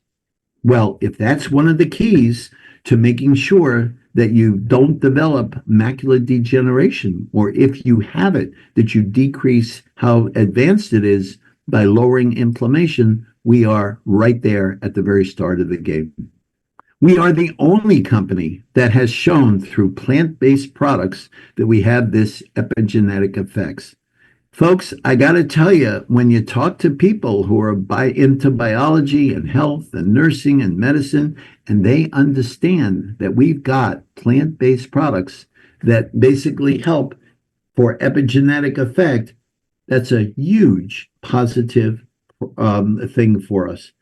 Well, if that's one of the keys to making sure that you don't develop macular degeneration, or if you have it, that you decrease how advanced it is by lowering inflammation, we are right there at the very start of the game. We are the only company that has shown through plant-based products that we have this epigenetic effects. Folks, I got to tell you, when you talk to people who are into biology and health and nursing and medicine, and they understand that we've got plant-based products that basically help for epigenetic effect, that's a huge positive thing for us.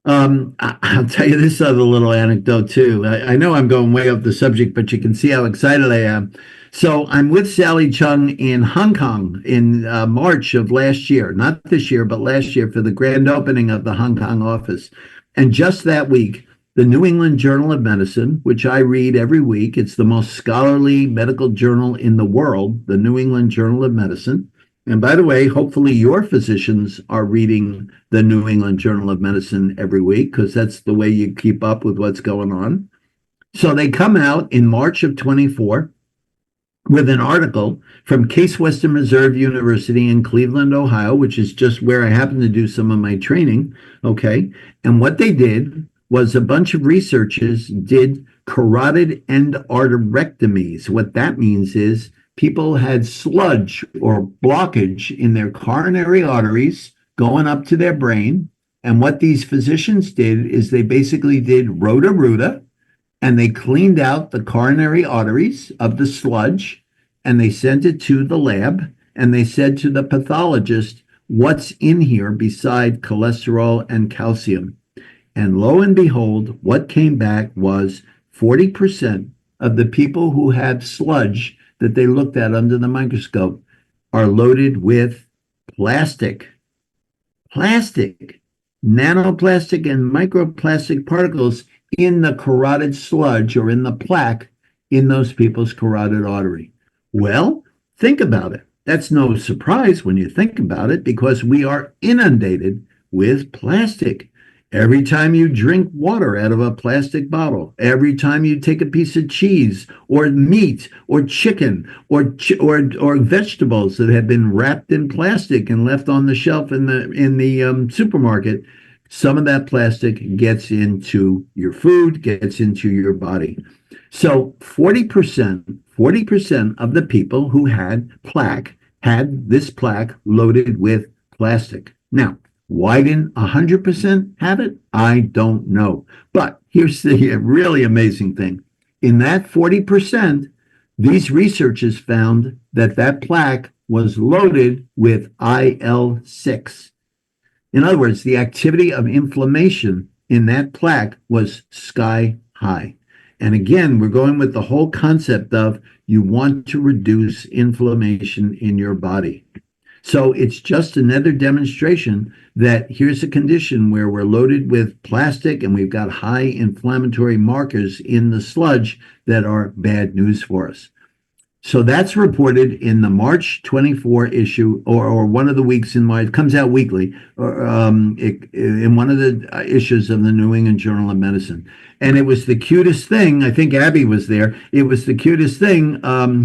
I'll tell you this other little anecdote too. I know I'm going way off the subject, but you can see how excited I am. So I'm with Sally Chung in Hong Kong in March of last year, not this year, but last year for the grand opening of the Hong Kong office. And just that week, the New England Journal of Medicine, which I read every week, it's the most scholarly medical journal in the world, the New England Journal of Medicine. And by the way, hopefully your physicians are reading the New England Journal of Medicine every week, because that's the way you keep up with what's going on. So they come out in March of 24 with an article from Case Western Reserve University in Cleveland, Ohio, which is just where I happen to do some of my training. Okay. And what they did was a bunch of researchers did carotid endarterectomies. What that means is people had sludge or blockage in their coronary arteries going up to their brain. And what these physicians did is they basically did Roto-Rooter, and they cleaned out the coronary arteries of the sludge, and they sent it to the lab, and they said to the pathologist, what's in here beside cholesterol and calcium? And lo and behold, what came back was 40% of the people who had sludge that they looked at under the microscope are loaded with plastic, nanoplastic and microplastic particles in the carotid sludge or in the plaque in those people's carotid artery. Well, think about it. That's no surprise when you think about it, because we are inundated with plastic. Every time you drink water out of a plastic bottle, every time you take a piece of cheese or meat or chicken or vegetables that have been wrapped in plastic and left on the shelf in the supermarket, some of that plastic gets into your food, gets into your body. So 40% of the people who had plaque had this plaque loaded with plastic. Now, why didn't 100% have it? I don't know. But here's the really amazing thing. In that 40%, these researchers found that that plaque was loaded with IL-6. In other words, the activity of inflammation in that plaque was sky high. And again, we're going with the whole concept of you want to reduce inflammation in your body. So it's just another demonstration that here's a condition where we're loaded with plastic and we've got high inflammatory markers in the sludge that are bad news for us. So that's reported in the March 24 issue, or one of the weeks in March. It comes out weekly, in one of the issues of the New England Journal of Medicine. And it was the cutest thing. I think Abby was there. It was the cutest thing.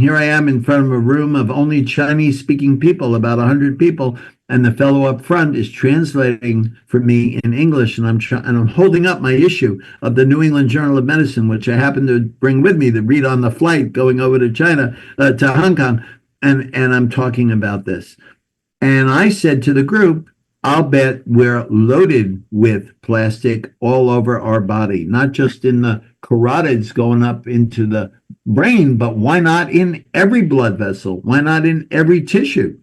Here I am in front of a room of only Chinese-speaking people, about 100 people, and the fellow up front is translating for me in English, and I'm holding up my issue of the New England Journal of Medicine, which I happened to bring with me to read on the flight going over to China, to Hong Kong, and I'm talking about this. And I said to the group, I'll bet we're loaded with plastic all over our body, not just in the carotids going up into the brain, but why not in every blood vessel? Why not in every tissue?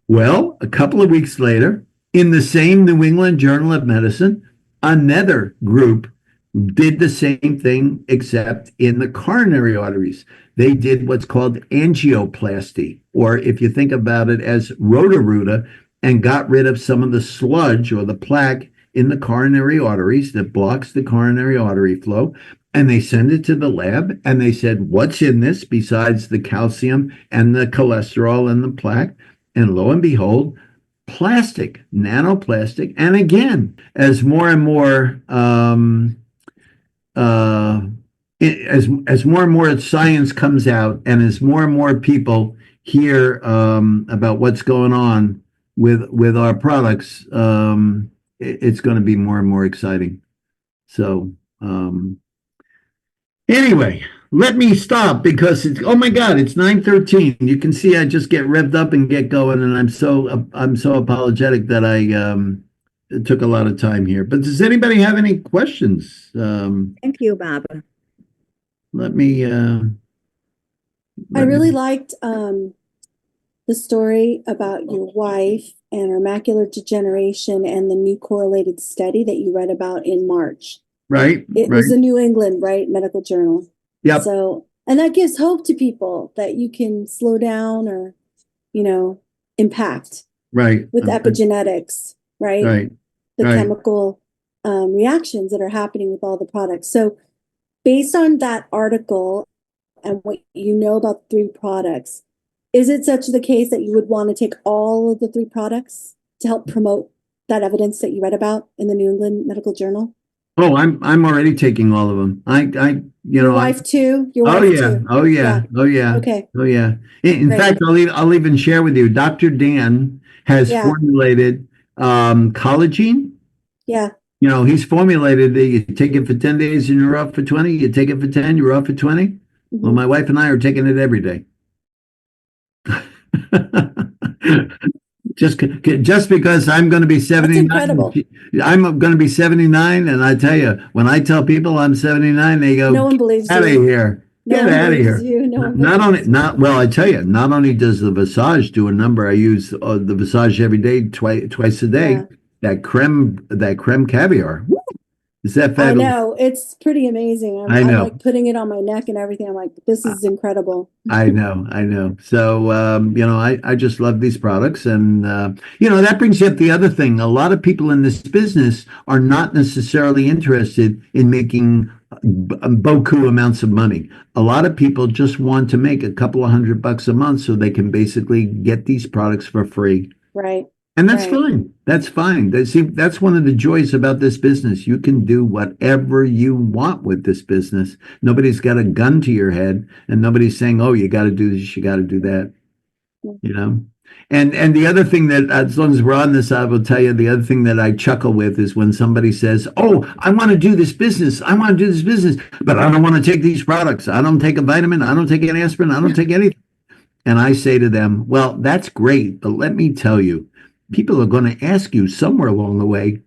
Well, a couple of weeks later, in the same New England Journal of Medicine, another group did the same thing, except in the coronary arteries. They did what's called angioplasty, or if you think about it as Roto-Rooter, and got rid of some of the sludge or the plaque in the coronary arteries that blocks the coronary artery flow. And they send it to the lab, and they said, what's in this besides the calcium and the cholesterol and the plaque? And lo and behold, plastic, nanoplastic. And again, as more and more as more and more science comes out, and as more and more people hear about what's going on with our products, it's going to be more and more exciting. So anyway, let me stop because it's, oh my God, it's 9:13. You can see I just get revved up and get going, and I'm so apologetic that it took a lot of time here. But does anybody have any questions? Thank you, Bob. Let me. I really liked the story about your wife and her macular degeneration and the new correlated study that you read about in March. Right. It was the New England, right, Medical Journal. Yep. So, and that gives hope to people that you can slow down or, impact Right. with epigenetics, right? Right. The Right. chemical reactions that are happening with all the products. So, based on that article and what you know about the 3 products, is it such the case that you would want to take all of the 3 products to help promote that evidence that you read about in the New England Medical Journal? Oh, I'm already taking all of them. Your wife too? Your Oh wife yeah. too? Oh yeah. Oh yeah. Okay. Oh yeah. In Great. fact, I'll even share with you. Dr. Dan has Yeah. formulated collagen. Yeah. He's formulated you take it for 10 days and you're off for 20. You take it for 10, you're off for 20. Well, Mhm. my wife and I are taking it every day. Just because I'm going to be 79. incredible. I'm going to be 79, and I tell you, when I tell people I'm 79, they go, No one believes "Get out of you. here! No Get one out of believes here!" you. No one Not only, believes you. not well. I tell you, not only does the Visage do a number. I use the Visage every day, twice a day. Yeah. That creme caviar. Woo! Is that I fabulous? know. It's pretty amazing. I I'm know. like putting it on my neck and everything. I'm like, this is incredible. I know. So, I just love these products. And, that brings up the other thing. A lot of people in this business are not necessarily interested in making beaucoup amounts of money. A lot of people just want to make a couple of $100 a month so they can basically get these products for free. Right. And that's Right. fine. That's fine. See, that's one of the joys about this business. You can do whatever you want with this business. Nobody's got a gun to your head, and nobody's saying, "Oh, you got to do this, you got to do that." And the other thing that, as long as we're on this, I will tell you, the other thing that I chuckle with is when somebody says, "Oh, I want to do this business. I want to do this business, but I don't want to take these products. I don't take a vitamin. I don't take an aspirin. I don't take anything." And I say to them, "Well, that's great, but let me tell you, people are going to ask you somewhere along the way,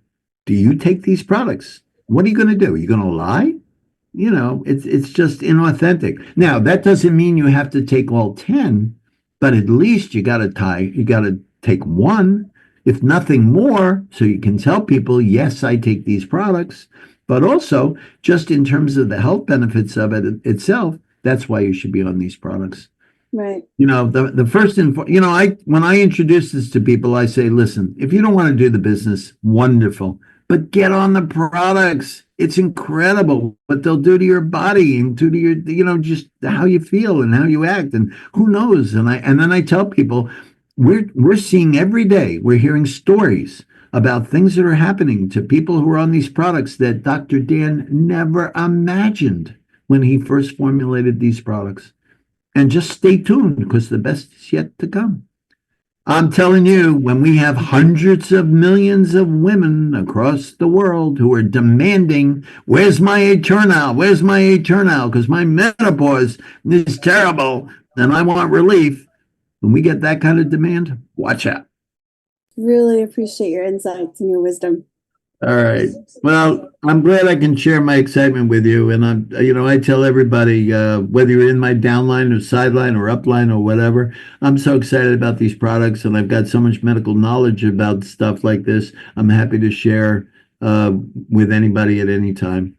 do you take these products? What are you going to do? Are you going to lie?" It's just inauthentic. Now, that doesn't mean you have to take all 10, but at least you got to take one, if nothing more, so you can tell people, yes, I take these products, but also just in terms of the health benefits of it itself, that's why you should be on these products. Right. The first, when I introduce this to people, I say, listen, if you don't want to do the business, wonderful, but get on the products. It's incredible what they'll do to your body and to your, just how you feel and how you act, and who knows. And then I tell people, we're seeing every day, we're hearing stories about things that are happening to people who are on these products that Dr. Dan never imagined when he first formulated these products. And just stay tuned because the best is yet to come. I'm telling you, when we have hundreds of millions of women across the world who are demanding, where's my Eternal? Where's my Eternal? Because my menopause is terrible and I want relief. When we get that kind of demand, watch out. Really appreciate your insights and your wisdom. All right. Well, I'm glad I can share my excitement with you. And I tell everybody, whether you're in my downline or sideline or upline or whatever, I'm so excited about these products and I've got so much medical knowledge about stuff like this. I'm happy to share with anybody at any time,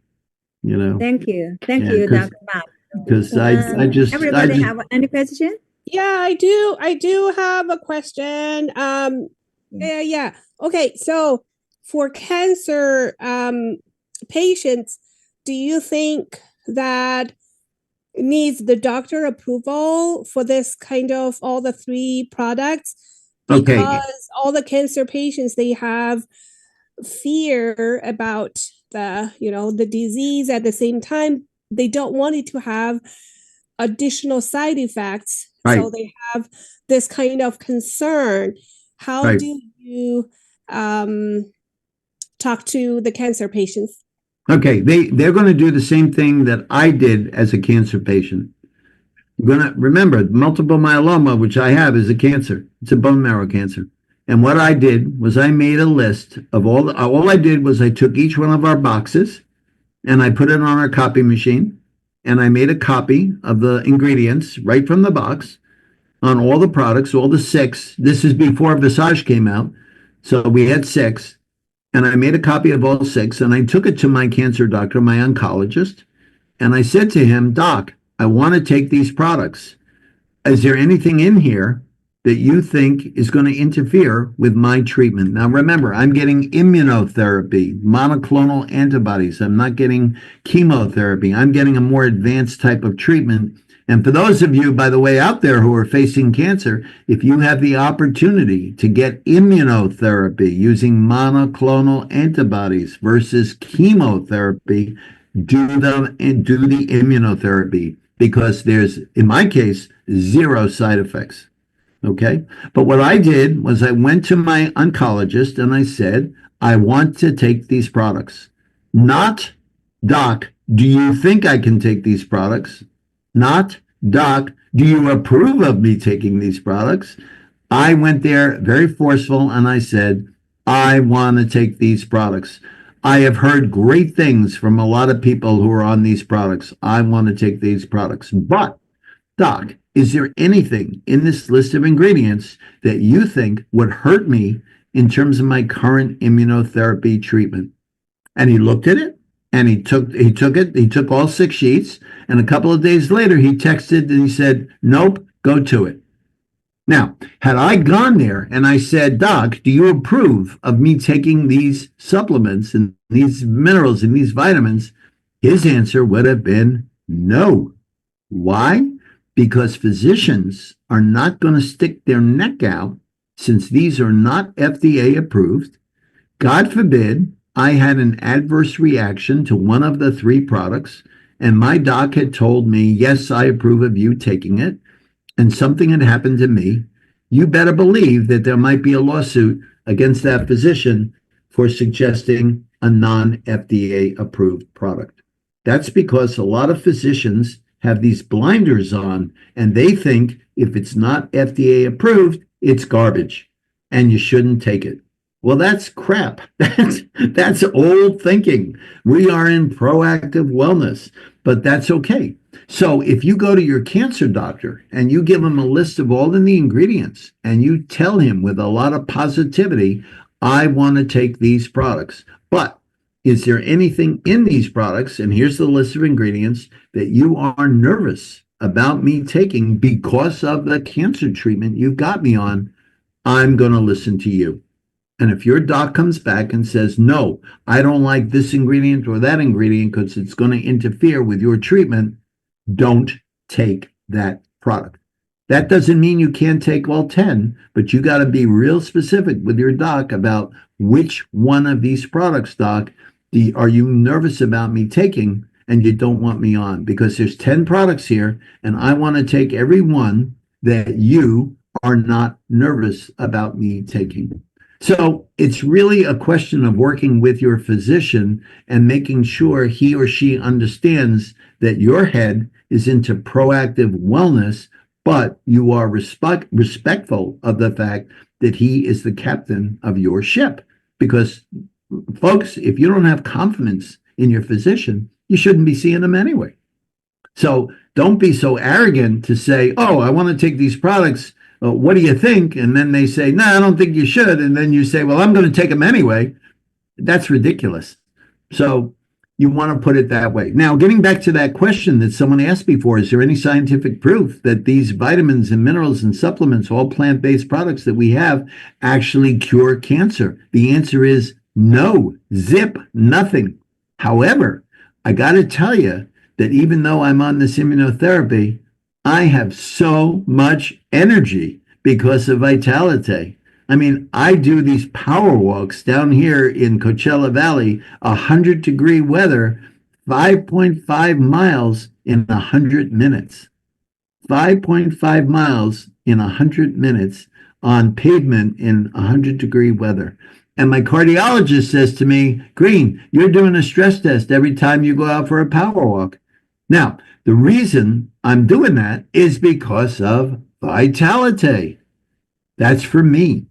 Thank you. Thank Yeah, you, 'cause- Dr. Bob. because I just Everybody have any question? Yeah, I do have a question. Yeah. Okay, so for cancer patients, do you think that it needs the doctor approval for this kind of all the three products? Okay. Because all the cancer patients, they have fear about the disease. At the same time, they don't want it to have additional side effects. Right. So they have this kind of concern. How Right. do you talk to the cancer patients? Okay, they're going to do the same thing that I did as a cancer patient. You're going to remember multiple myeloma, which I have, is a cancer. It's a bone marrow cancer. And what I did was I made a list of all I did was I took each one of our boxes and I put it on our copy machine and I made a copy of the ingredients right from the box on all the products, all the 6. This is before Visage came out. So we had 6. And I made a copy of all 6 and I took it to my cancer doctor, my oncologist. And I said to him, Doc, I want to take these products. Is there anything in here that you think is going to interfere with my treatment? Now, remember, I'm getting immunotherapy, monoclonal antibodies. I'm not getting chemotherapy. I'm getting a more advanced type of treatment. And for those of you, by the way, out there who are facing cancer, if you have the opportunity to get immunotherapy using monoclonal antibodies versus chemotherapy, do them and do the immunotherapy because there's, in my case, 0 side effects. Okay. But what I did was I went to my oncologist and I said, I want to take these products. Not, Doc, do you think I can take these products? Not, Doc, do you approve of me taking these products? I went there very forceful and I said, I want to take these products. I have heard great things from a lot of people who are on these products. I want to take these products. But, Doc, is there anything in this list of ingredients that you think would hurt me in terms of my current immunotherapy treatment? And he looked at it. And he took all 6 sheets, and a couple of days later, he texted and he said, nope, go to it. Now, had I gone there and I said, Doc, do you approve of me taking these supplements and these minerals and these vitamins? His answer would have been no. Why? Because physicians are not going to stick their neck out since these are not FDA approved. God forbid, I had an adverse reaction to one of the 3 products, and my doc had told me, yes, I approve of you taking it, and something had happened to me. You better believe that there might be a lawsuit against that physician for suggesting a non-FDA approved product. That's because a lot of physicians have these blinders on, and they think if it's not FDA approved, it's garbage, and you shouldn't take it. Well, that's crap. That's old thinking. We are in proactive wellness, but that's okay. So if you go to your cancer doctor and you give him a list of all of the ingredients and you tell him with a lot of positivity, I want to take these products, but is there anything in these products, and here's the list of ingredients, that you are nervous about me taking because of the cancer treatment you've got me on? I'm going to listen to you. And if your doc comes back and says, no, I don't like this ingredient or that ingredient because it's going to interfere with your treatment, don't take that product. That doesn't mean you can't take all 10, but you got to be real specific with your doc about which one of these products, doc, are you nervous about me taking and you don't want me on? Because there's 10 products here and I want to take every one that you are not nervous about me taking. So it's really a question of working with your physician and making sure he or she understands that your head is into proactive wellness, but you are respectful of the fact that he is the captain of your ship. Because, folks, if you don't have confidence in your physician, you shouldn't be seeing them anyway. So don't be so arrogant to say, oh, I want to take these products. What do you think? And then they say, no, I don't think you should. And then you say, well, I'm going to take them anyway. That's ridiculous. So you want to put it that way. Now, getting back to that question that someone asked before, is there any scientific proof that these vitamins and minerals and supplements, all plant-based products that we have, actually cure cancer? The answer is no, zip, nothing. However, I got to tell you that even though I'm on this immunotherapy, I have so much energy because of Vitality. I mean, I do these power walks down here in Coachella Valley, 100-degree weather, 5.5 miles in 100 minutes. 5.5 miles in 100 minutes on pavement in 100-degree weather. And my cardiologist says to me, Green, you're doing a stress test every time you go out for a power walk. Now, the reason I'm doing that is because of Vitality. That's for me.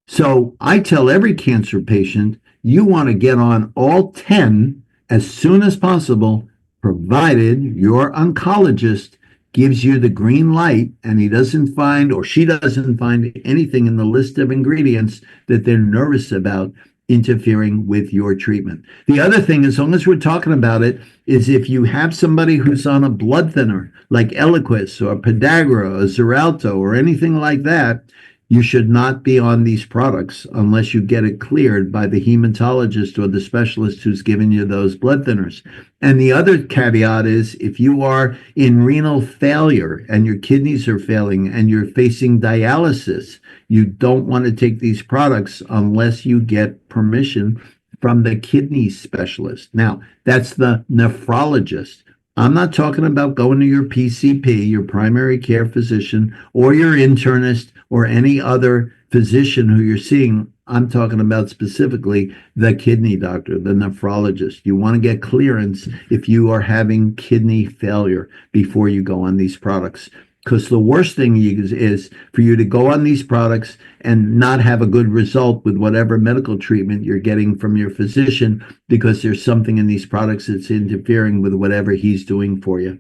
So I tell every cancer patient, you want to get on all 10 as soon as possible, provided your oncologist gives you the green light and he doesn't find, or she doesn't find, anything in the list of ingredients that they're nervous about interfering with your treatment. The other thing, as long as we're talking about it, is if you have somebody who's on a blood thinner like Eliquis or Podagra or Xarelto or anything like that, you should not be on these products unless you get it cleared by the hematologist or the specialist who's given you those blood thinners. And the other caveat is if you are in renal failure and your kidneys are failing and you're facing dialysis, you don't want to take these products unless you get permission from the kidney specialist. Now, that's the nephrologist. I'm not talking about going to your PCP, your primary care physician, or your internist, or any other physician who you're seeing. I'm talking about specifically the kidney doctor, the nephrologist. You want to get clearance if you are having kidney failure before you go on these products. Because the worst thing is for you to go on these products and not have a good result with whatever medical treatment you're getting from your physician because there's something in these products that's interfering with whatever he's doing for you.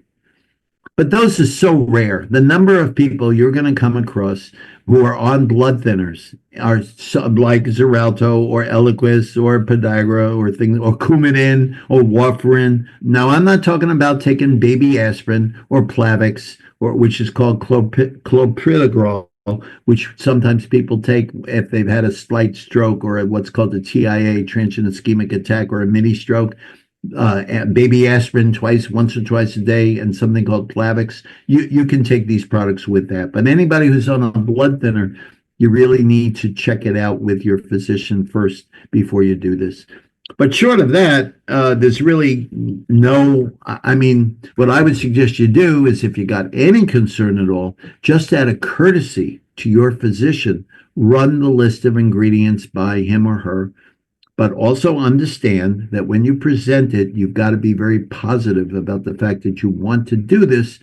But those are so rare. The number of people you're going to come across who are on blood thinners are like Xarelto or Eliquis or Podagra or things, or Coumadin or Warfarin. Now, I'm not talking about taking baby aspirin or Plavix, or which is called clopidogrel, which sometimes people take if they've had a slight stroke or what's called a TIA, transient ischemic attack, or a mini stroke. Baby aspirin once or twice a day, and something called Plavix. You can take these products with that. But anybody who's on a blood thinner, you really need to check it out with your physician first before you do this. But short of that, there's really no, I mean, what I would suggest you do is if you got any concern at all, just out of courtesy to your physician, run the list of ingredients by him or her. But also understand that when you present it, you've got to be very positive about the fact that you want to do this.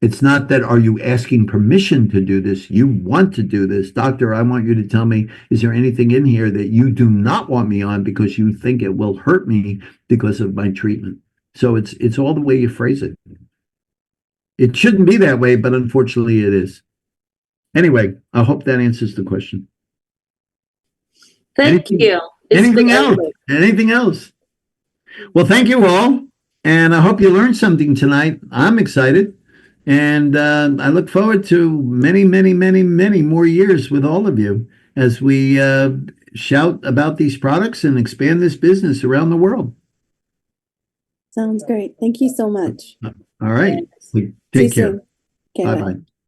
It's not that, are you asking permission to do this? You want to do this. Doctor, I want you to tell me, is there anything in here that you do not want me on because you think it will hurt me because of my treatment? So it's all the way you phrase it. It shouldn't be that way, but unfortunately it is. Anyway, I hope that answers the question. Thank you. Anything else? Anything else? Well, thank you all. And I hope you learned something tonight. I'm excited. And I look forward to many, many, many, many more years with all of you as we shout about these products and expand this business around the world. Sounds great. Thank you so much. All right. See you Take care. soon. Okay, bye. Bye-bye.